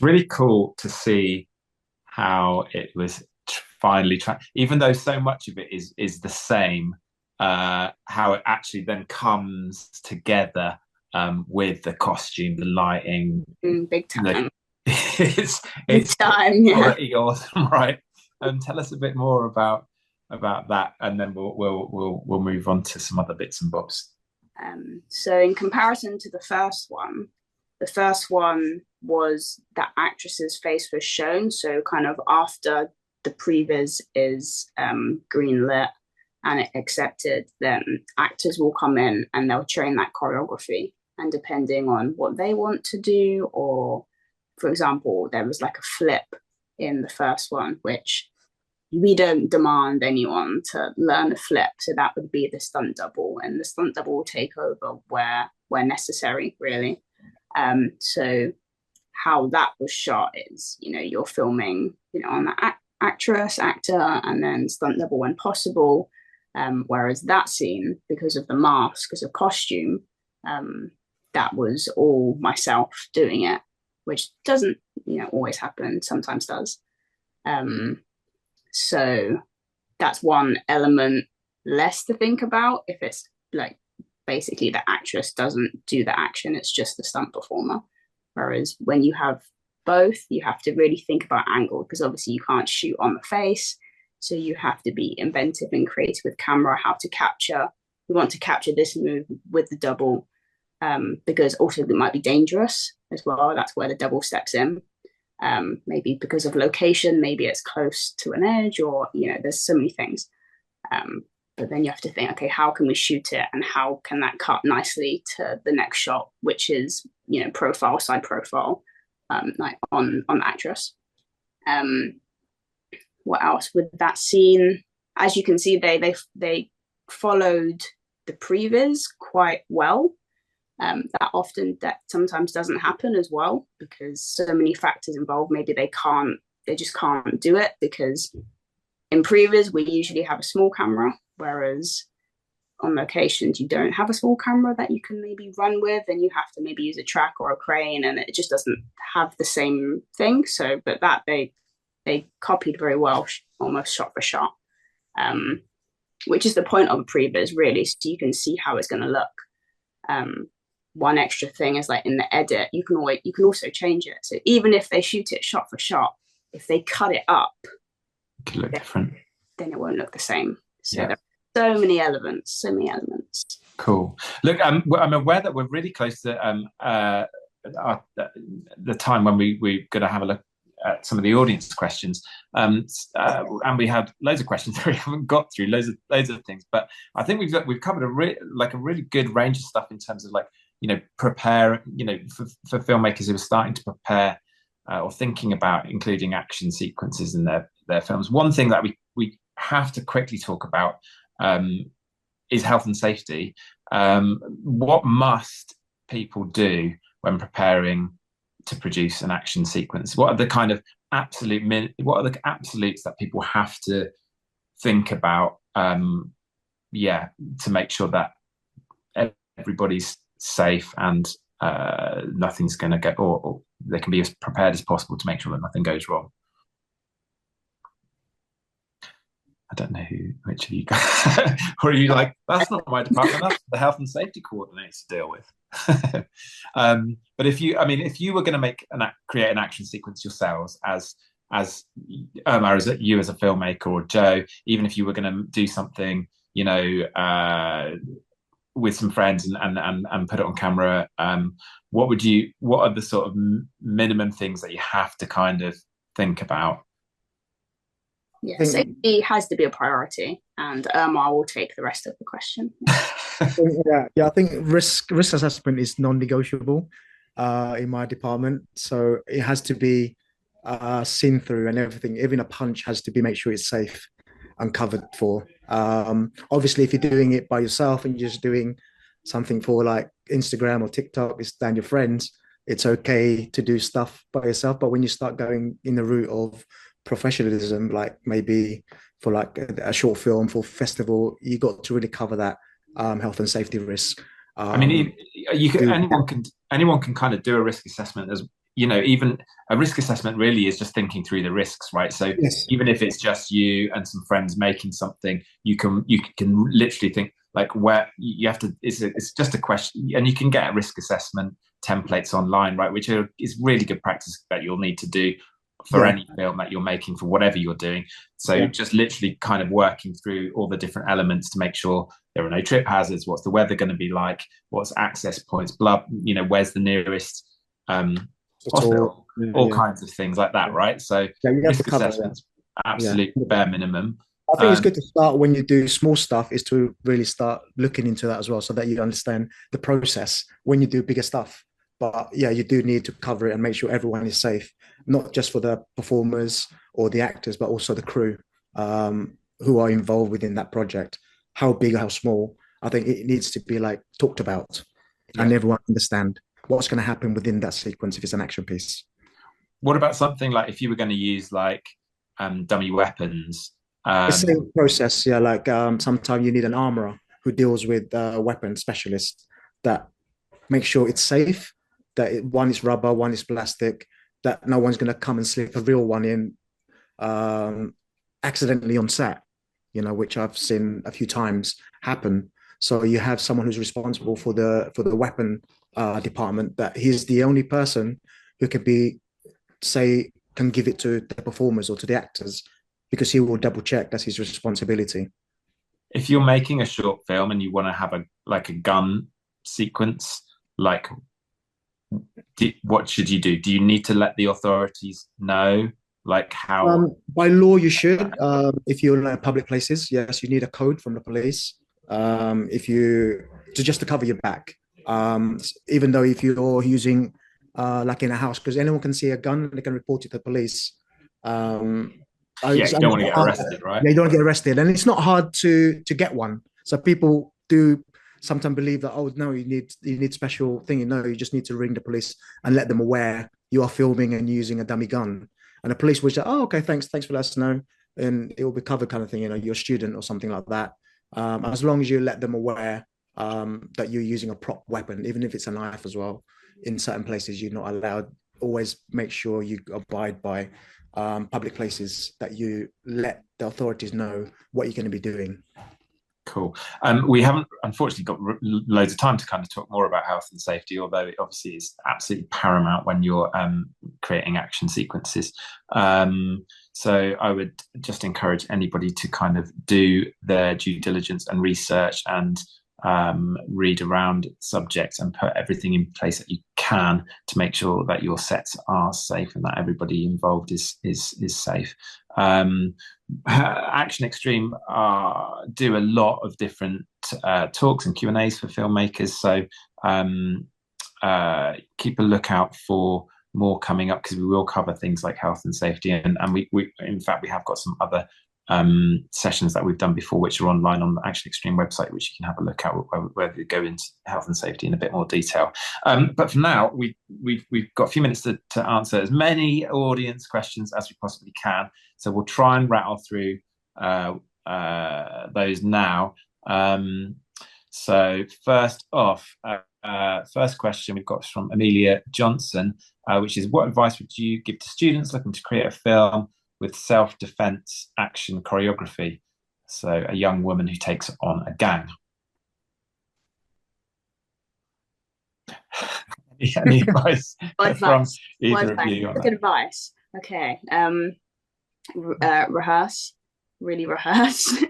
Speaker 2: Really cool to see how it was finally even though so much of it is the same, how it actually then comes together with the costume, the lighting.
Speaker 5: Big time.
Speaker 2: It's
Speaker 5: big time, yeah.
Speaker 2: Pretty awesome, right? Tell us a bit more about that, and then we'll move on to some other bits and bobs.
Speaker 5: So in comparison to the first one was that actress's face was shown. So kind of after the previs is green lit and accepted, then actors will come in and they'll train that choreography. And depending on what they want to do, or for example, there was like a flip in the first one, which we don't demand anyone to learn a flip. So that would be the stunt double, and the stunt double will take over where necessary, really. So how that was shot is, you're filming, on the actor, and then stunt double when possible. Whereas that scene, because of the mask, because of costume, that was all myself doing it, which doesn't, always happen, sometimes does. So that's one element less to think about if it's like basically the actress doesn't do the action, it's just the stunt performer. Whereas when you have both, you have to really think about angle, because obviously you can't shoot on the face. So you have to be inventive and creative with camera, how to capture. We want to capture this move with the double, because also it might be dangerous as well. That's where the double steps in. Maybe because of location, maybe it's close to an edge, or, there's so many things. But then you have to think, okay, how can we shoot it, and how can that cut nicely to the next shot, which is, profile, side profile, like on the actress. What else with that scene? As you can see, they followed the previs quite well. That sometimes doesn't happen as well, because so many factors involved. Maybe they just can't do it, because in previs we usually have a small camera, whereas on locations you don't have a small camera that you can maybe run with, and you have to maybe use a track or a crane, and it just doesn't have the same thing. So, but that they copied very well, almost shot for shot, which is the point of a previs, really, so you can see how it's going to look. One extra thing is, like, in the edit, you can also change it. So even if they shoot it shot for shot, if they cut it up,
Speaker 2: it could look different.
Speaker 5: Then it won't look the same. So
Speaker 2: yeah.
Speaker 5: There are so many elements.
Speaker 2: Cool. Look, I'm aware that we're really close to the time when we're going to have a look at some of the audience questions, and we had loads of questions that we haven't got through, loads of things. But I think we've covered a really good range of stuff in terms of, like, prepare, for filmmakers who are starting to prepare or thinking about including action sequences in their films. One thing that we have to quickly talk about is health and safety. What must people do when preparing to produce an action sequence? What are the kind of what are the absolutes that people have to think about, to make sure that everybody's safe and nothing's going to go, or they can be as prepared as possible to make sure that nothing goes wrong. I don't know which of you guys, or are you like, that's not my department, that's the health and safety coordinator to deal with. But if you were going to create an action sequence yourselves as Ermar, as you as a filmmaker, or Jo, even if you were going to do something, with some friends and put it on camera, what are the sort of minimum things that you have to kind of think about?
Speaker 5: Yeah, safety has to be a priority, and Ermar will take the rest of the question.
Speaker 3: I think risk assessment is non-negotiable in my department, so it has to be seen through, and everything, even a punch has to be make sure it's safe and covered for. Obviously, if you're doing it by yourself and you're just doing something for like Instagram or TikTok, it's down your friends, it's okay to do stuff by yourself. But when you start going in the route of professionalism, like maybe for like a short film for festival, you got to really cover that health and safety risk.
Speaker 2: Anyone can kind of do a risk assessment, as even a risk assessment really is just thinking through the risks, right? So yes, even if it's just you and some friends making something, you can literally think like where you have to, it's just a question, and you can get risk assessment templates online, right, which is really good practice that you'll need to do for any film that you're making, for whatever you're doing. So just literally kind of working through all the different elements to make sure there are no trip hazards, what's the weather going to be like, what's access points, where's the nearest hospital, all kinds of things like that, right? So risk assessments, absolute bare minimum.
Speaker 3: I think it's good to start when you do small stuff, is to really start looking into that as well, so that you understand the process when you do bigger stuff. But you do need to cover it and make sure everyone is safe, not just for the performers or the actors, but also the crew who are involved within that project. How big or how small, I think it needs to be like talked about and everyone understand what's going to happen within that sequence if it's an action piece.
Speaker 2: What about something like if you were going to use like dummy weapons?
Speaker 3: The same process, like sometimes you need an armorer who deals with a weapon specialist that makes sure it's safe, that one is rubber, one is plastic, that no one's going to come and slip a real one in accidentally on set, which I've seen a few times happen. So you have someone who's responsible for the weapon department, that he's the only person who can give it to the performers or to the actors, because he will double check. That's his responsibility.
Speaker 2: If you're making a short film and you want to have a gun sequence, what should you do? Do you need to let the authorities know, like how?
Speaker 3: By law, you should. If you're in public places, yes, you need a code from the police. Just to cover your back. Even though if you're using like in a house, because anyone can see a gun and they can report it to the police.
Speaker 2: You don't want to get arrested, right?
Speaker 3: You don't want to get arrested, and it's not hard to get one. So people do sometimes believe that, oh no, you need special thing. No, you just need to ring the police and let them aware you are filming and using a dummy gun, and the police will say, oh, okay, thanks for letting us know, and it will be covered, kind of thing. You're a student or something like that. As long as you let them aware that you're using a prop weapon, even if it's a knife as well. In certain places, you're not allowed. Always make sure you abide by public places, that you let the authorities know what you're going to be doing.
Speaker 2: Cool. We haven't, unfortunately, got loads of time to kind of talk more about health and safety, although it obviously is absolutely paramount when you're creating action sequences. So I would just encourage anybody to kind of do their due diligence and research and read around subjects and put everything in place that you can to make sure that your sets are safe and that everybody involved is safe. Action Xtreme do a lot of different talks and Q&As for filmmakers, so keep a lookout for more coming up, because we will cover things like health and safety, and we in fact we have got some other sessions that we've done before, which are online on the Action Xtreme website, which you can have a look at, where we go into health and safety in a bit more detail. But for now, we've got a few minutes to answer as many audience questions as we possibly can. So we'll try and rattle through those now. So first off, first question we've got from Amelia Johnson, which is, what advice would you give to students looking to create a film with self-defense action choreography? So a young woman who takes on a gang. Any advice from either of you?
Speaker 5: Good advice. Okay. Rehearse. Really rehearse.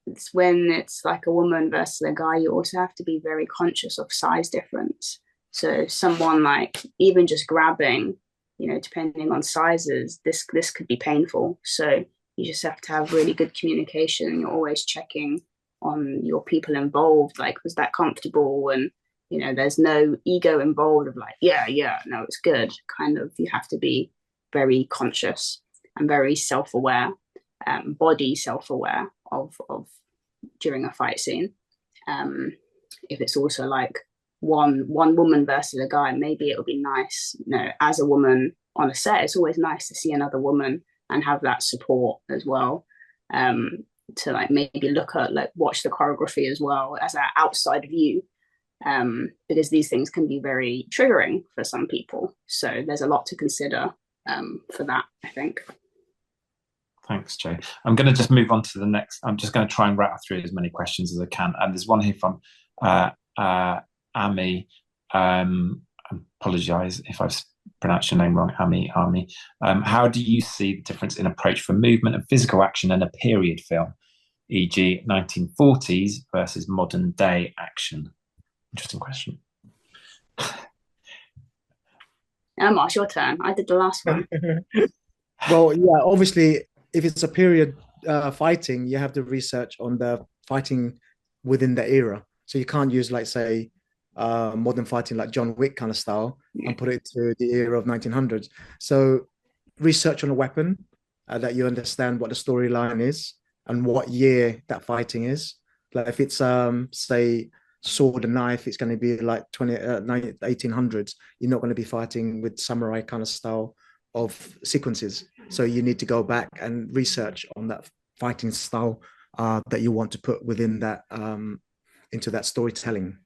Speaker 5: It's when it's like a woman versus a guy, you also have to be very conscious of size difference. So someone like even just grabbing, depending on sizes, this could be painful. So you just have to have really good communication. You're always checking on your people involved, like, was that comfortable? And there's no ego involved of like, yeah, no, it's good. Kind of, you have to be very conscious and very self-aware, body self-aware of during a fight scene. If it's also like one woman versus a guy, maybe it'll be nice, as a woman on a set, it's always nice to see another woman and have that support as well, to like maybe look at, like, watch the choreography as well as an outside view, because these things can be very triggering for some people. So there's a lot to consider for that, I think.
Speaker 2: Thanks, Jo. I'm going to just move on to the next. I'm just going to try and rattle through as many questions as I can. And there's one here from Ami. I apologise if I've pronounced your name wrong, Ami. How do you see the difference in approach for movement and physical action in a period film, e.g. 1940s versus modern day action? Interesting question.
Speaker 5: Ermar, it's your turn. I did the last one.
Speaker 3: Well, yeah, obviously, if it's a period fighting, you have to research on the fighting within the era. So you can't use, like, say, modern fighting like John Wick kind of style and put it to the era of 1900s. So research on a weapon, that you understand what the storyline is and what year that fighting is. Like if it's say sword and knife, it's going to be like 1800s. You're not going to be fighting with samurai kind of style of sequences. So you need to go back and research on that fighting style that you want to put within that into that storytelling.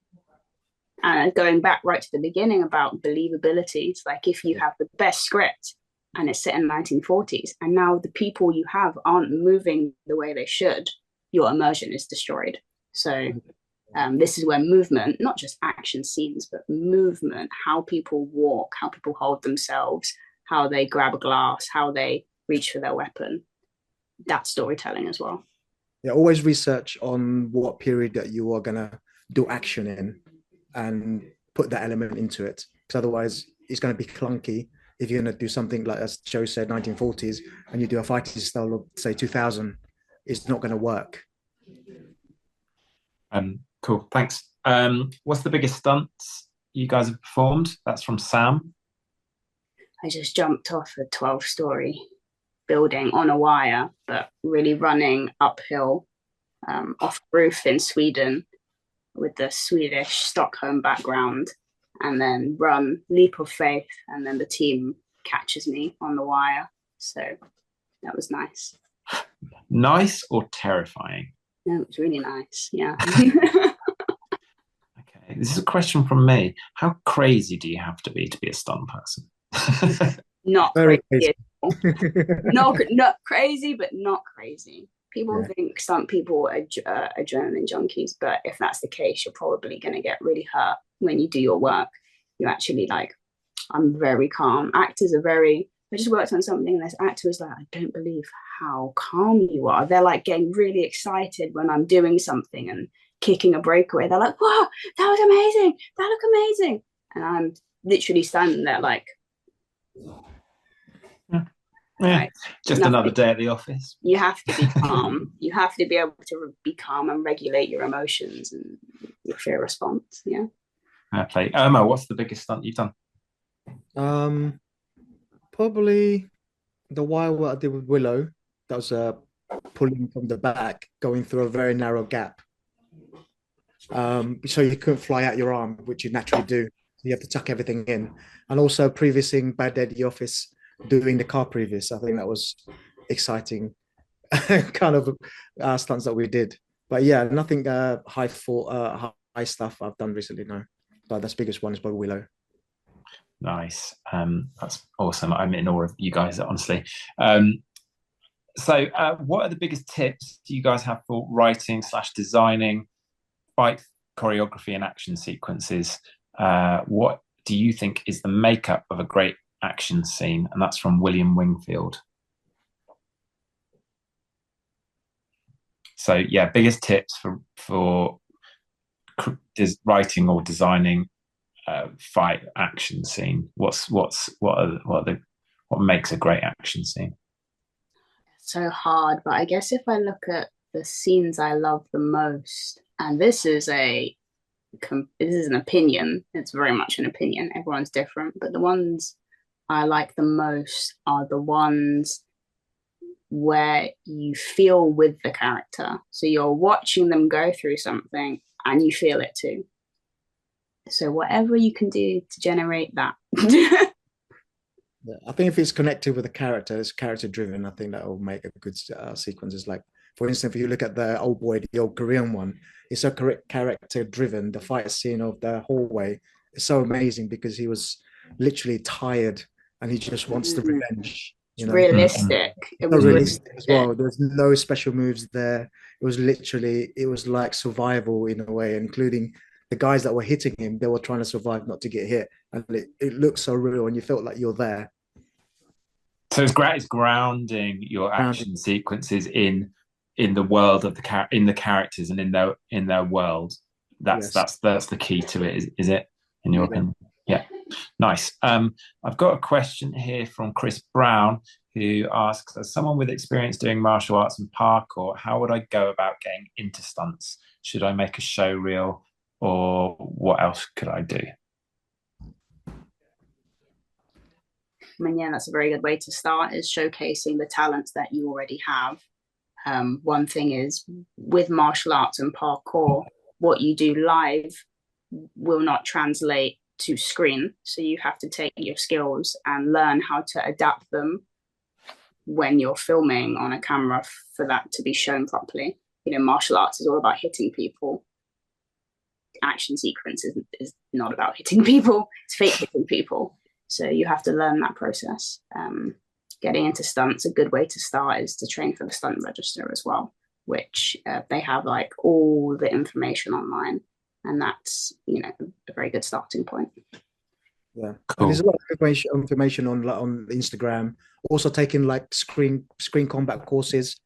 Speaker 5: And going back right to the beginning about believability, it's like if you have the best script and it's set in 1940s and now the people you have aren't moving the way they should, your immersion is destroyed. So this is where movement, not just action scenes, but movement, how people walk, how people hold themselves, how they grab a glass, how they reach for their weapon, that's storytelling as well.
Speaker 3: Yeah, always research on what period that you are going to do action in and put that element into it, because otherwise it's going to be clunky. If you're going to do something like, as Jo said, 1940s, and you do a fighting style of, say, 2000, it's not going to work.
Speaker 2: Cool, thanks. What's the biggest stunts you guys have performed? That's from Sam.
Speaker 5: I just jumped off a 12-story building on a wire, but really running uphill off roof in Sweden with the Swedish Stockholm background, and then run, leap of faith, and then the team catches me on the wire. So that was nice.
Speaker 2: Nice or terrifying?
Speaker 5: No, it was really nice, yeah.
Speaker 2: Okay, this is a question from me. How crazy do you have to be a stunt person?
Speaker 5: Not crazy. Not crazy, but not crazy. People think stunt people are adrenaline junkies, but if that's the case, you're probably going to get really hurt when you do your work. You actually, like, I'm very calm. Actors are very, I just worked on something and this actor was like, I don't believe how calm you are. They're like getting really excited when I'm doing something and kicking a breakaway. They're like, wow, that was amazing. That looked amazing. And I'm literally standing there like,
Speaker 2: right, just another day at the office.
Speaker 5: You have to be calm. You have to be able to be calm and regulate your emotions and your fear response. Yeah.
Speaker 2: Okay. Ermar, what's the biggest stunt you've done?
Speaker 3: Probably the wire what I did with Willow that was pulling from the back, going through a very narrow gap. So you couldn't fly out your arm, which you naturally do. You have to tuck everything in. And also previewing Bad Day at the Office, doing the car previous. I think that was exciting kind of stunts that we did. But yeah, nothing high stuff I've done recently, no. But the biggest one is by Willow.
Speaker 2: Nice. That's awesome. I'm in awe of you guys, honestly. So what are the biggest tips you guys have for writing / designing fight choreography and action sequences? What do you think is the makeup of a great action scene? And that's from William Wingfield. So yeah, biggest tips for writing or designing fight action scene. What makes a great action scene?
Speaker 5: So hard, but I guess if I look at the scenes I love the most, and this is an opinion, it's very much an opinion, everyone's different, but the ones I like the most are the ones where you feel with the character. So you're watching them go through something and you feel it too. So whatever you can do to generate that.
Speaker 3: I think if it's connected with the character, it's character driven, I think that will make a good sequence. It's like, for instance, if you look at the old Korean one, it's so character driven. The fight scene of the hallway is so amazing because he was literally tired and he just wants the revenge.
Speaker 5: You know? Realistic.
Speaker 3: It was realistic as well. There's no special moves there. It was like survival in a way, including the guys that were hitting him. They were trying to survive not to get hit, and it looked so real, and you felt like you're there.
Speaker 2: So it's grounding your action sequences in the world of the characters and in their world. That's the key to it, is it? In your opinion? Yeah, nice. I've got a question here from Chris Brown, who asks, as someone with experience doing martial arts and parkour, how would I go about getting into stunts? Should I make a show reel, or what else could I do?
Speaker 5: I mean, yeah, that's a very good way to start, is showcasing the talents that you already have. One thing is, with martial arts and parkour, what you do live will not translate to screen. So you have to take your skills and learn how to adapt them when you're filming on a camera for that to be shown properly. You know, martial arts is all about hitting people. Action sequence is not about hitting people, it's fake hitting people. So you have to learn that process. Getting into stunts, a good way to start is to train for the stunt register as well, which they have like all the information online, and that's, you know, a very good starting point.
Speaker 3: Yeah, cool. There's a lot of information on Instagram. Also taking like screen combat courses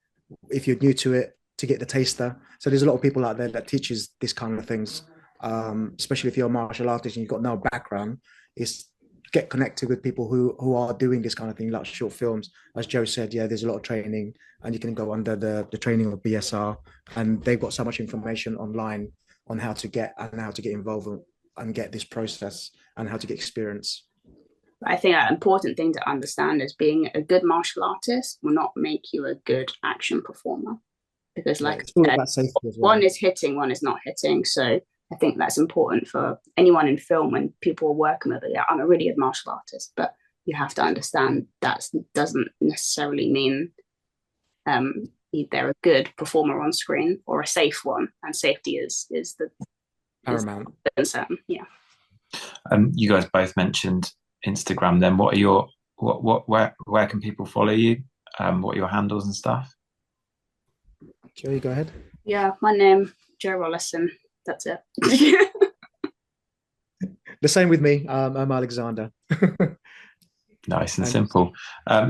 Speaker 3: if you're new to it, to get the taster. So there's a lot of people out there that teaches this kind of things, especially if you're a martial artist and you've got no background. Is get connected with people who are doing this kind of thing, like short films. As Joe said, yeah, there's a lot of training, and you can go under the training of BSR, and they've got so much information online on how to get involved and get this process and how to get experience.
Speaker 5: I think an important thing to understand is being a good martial artist will not make you a good action performer, because like I said, one is hitting, one is not hitting. So I think that's important for anyone in film when people are working with it. Yeah, I'm a really good martial artist, but you have to understand that doesn't necessarily mean they're a good performer on screen or a safe one. And safety is the
Speaker 3: paramount
Speaker 5: concern. Yeah.
Speaker 2: You guys both mentioned Instagram. Then, what are your where can people follow you? What are your handles and stuff?
Speaker 3: Joe, you go ahead.
Speaker 5: Yeah, my name Jo Rolison. That's it.
Speaker 3: The same with me. I'm Alexander.
Speaker 2: Nice and simple.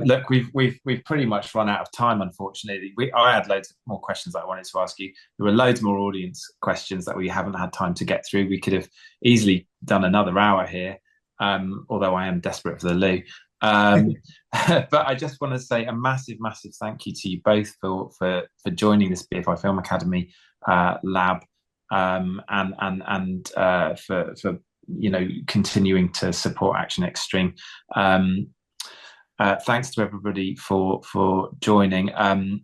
Speaker 2: Look, we've pretty much run out of time, unfortunately. I had loads more questions that I wanted to ask you. There were loads more audience questions that we haven't had time to get through. We could have easily done another hour here, although I am desperate for the loo. But I just want to say a massive thank you to you both for joining this BFI Film Academy lab, and for continuing to support Action Xtreme. thanks to everybody for joining. And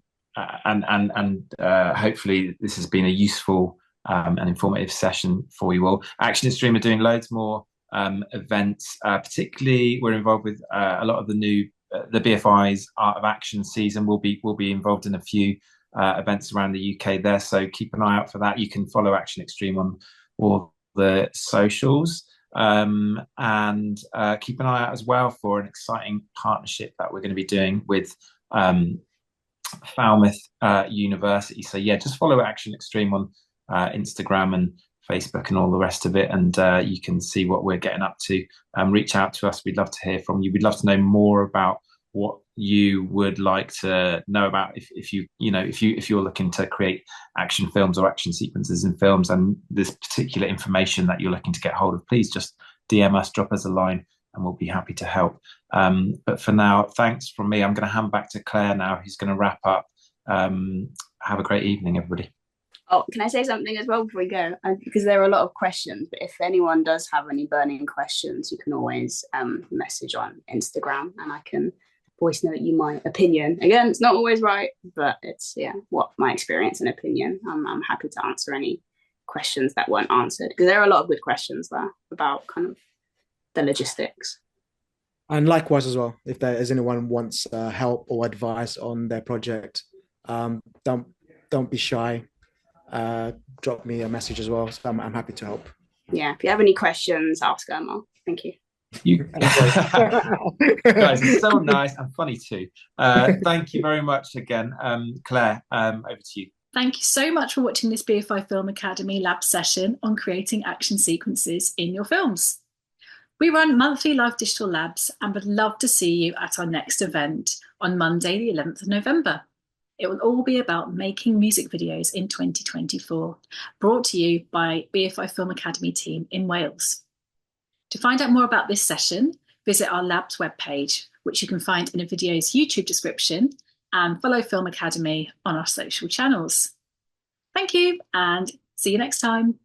Speaker 2: hopefully this has been a useful and informative session for you all. Action Xtreme are doing loads more events. Particularly, we're involved with a lot of the new the BFI's Art of Action season. We'll be involved in a few events around the UK there. So keep an eye out for that. You can follow Action Xtreme on all the socials. And keep an eye out as well for an exciting partnership that we're going to be doing with Falmouth University. So yeah, just follow Action Xtreme on Instagram and Facebook and all the rest of it, and you can see what we're getting up to. Reach out to us. We'd love to hear from you. We'd love to know more about what you would like to know about if you're looking to create action films or action sequences in films, and this particular information that you're looking to get hold of, please just DM us, drop us a line, and we'll be happy to help. But for now, thanks from me. I'm going to hand back to Claire now, who's going to wrap up. Have a great evening, everybody.
Speaker 5: Oh, can I say something as well before we go? Because there are a lot of questions, but if anyone does have any burning questions, you can always message on Instagram, and I can voice note you my opinion. Again, it's not always right, but it's what my experience and opinion. I'm happy to answer any questions that weren't answered, because there are a lot of good questions there about kind of the logistics.
Speaker 3: And likewise as well, if there is anyone wants help or advice on their project, don't be shy. Drop me a message as well. So I'm happy to help.
Speaker 5: Yeah, if you have any questions, ask Ermar. Thank you.
Speaker 2: You guys are so nice and funny too. Thank you very much again. Claire, over to you.
Speaker 1: Thank you so much for watching this BFI Film Academy lab session on creating action sequences in your films. We run monthly live digital labs and would love to see you at our next event on Monday, the 11th of November. It will all be about making music videos in 2024, brought to you by BFI Film Academy team in Wales. To find out more about this session, visit our lab's webpage, which you can find in a video's YouTube description, and follow Film Academy on our social channels. Thank you, and see you next time.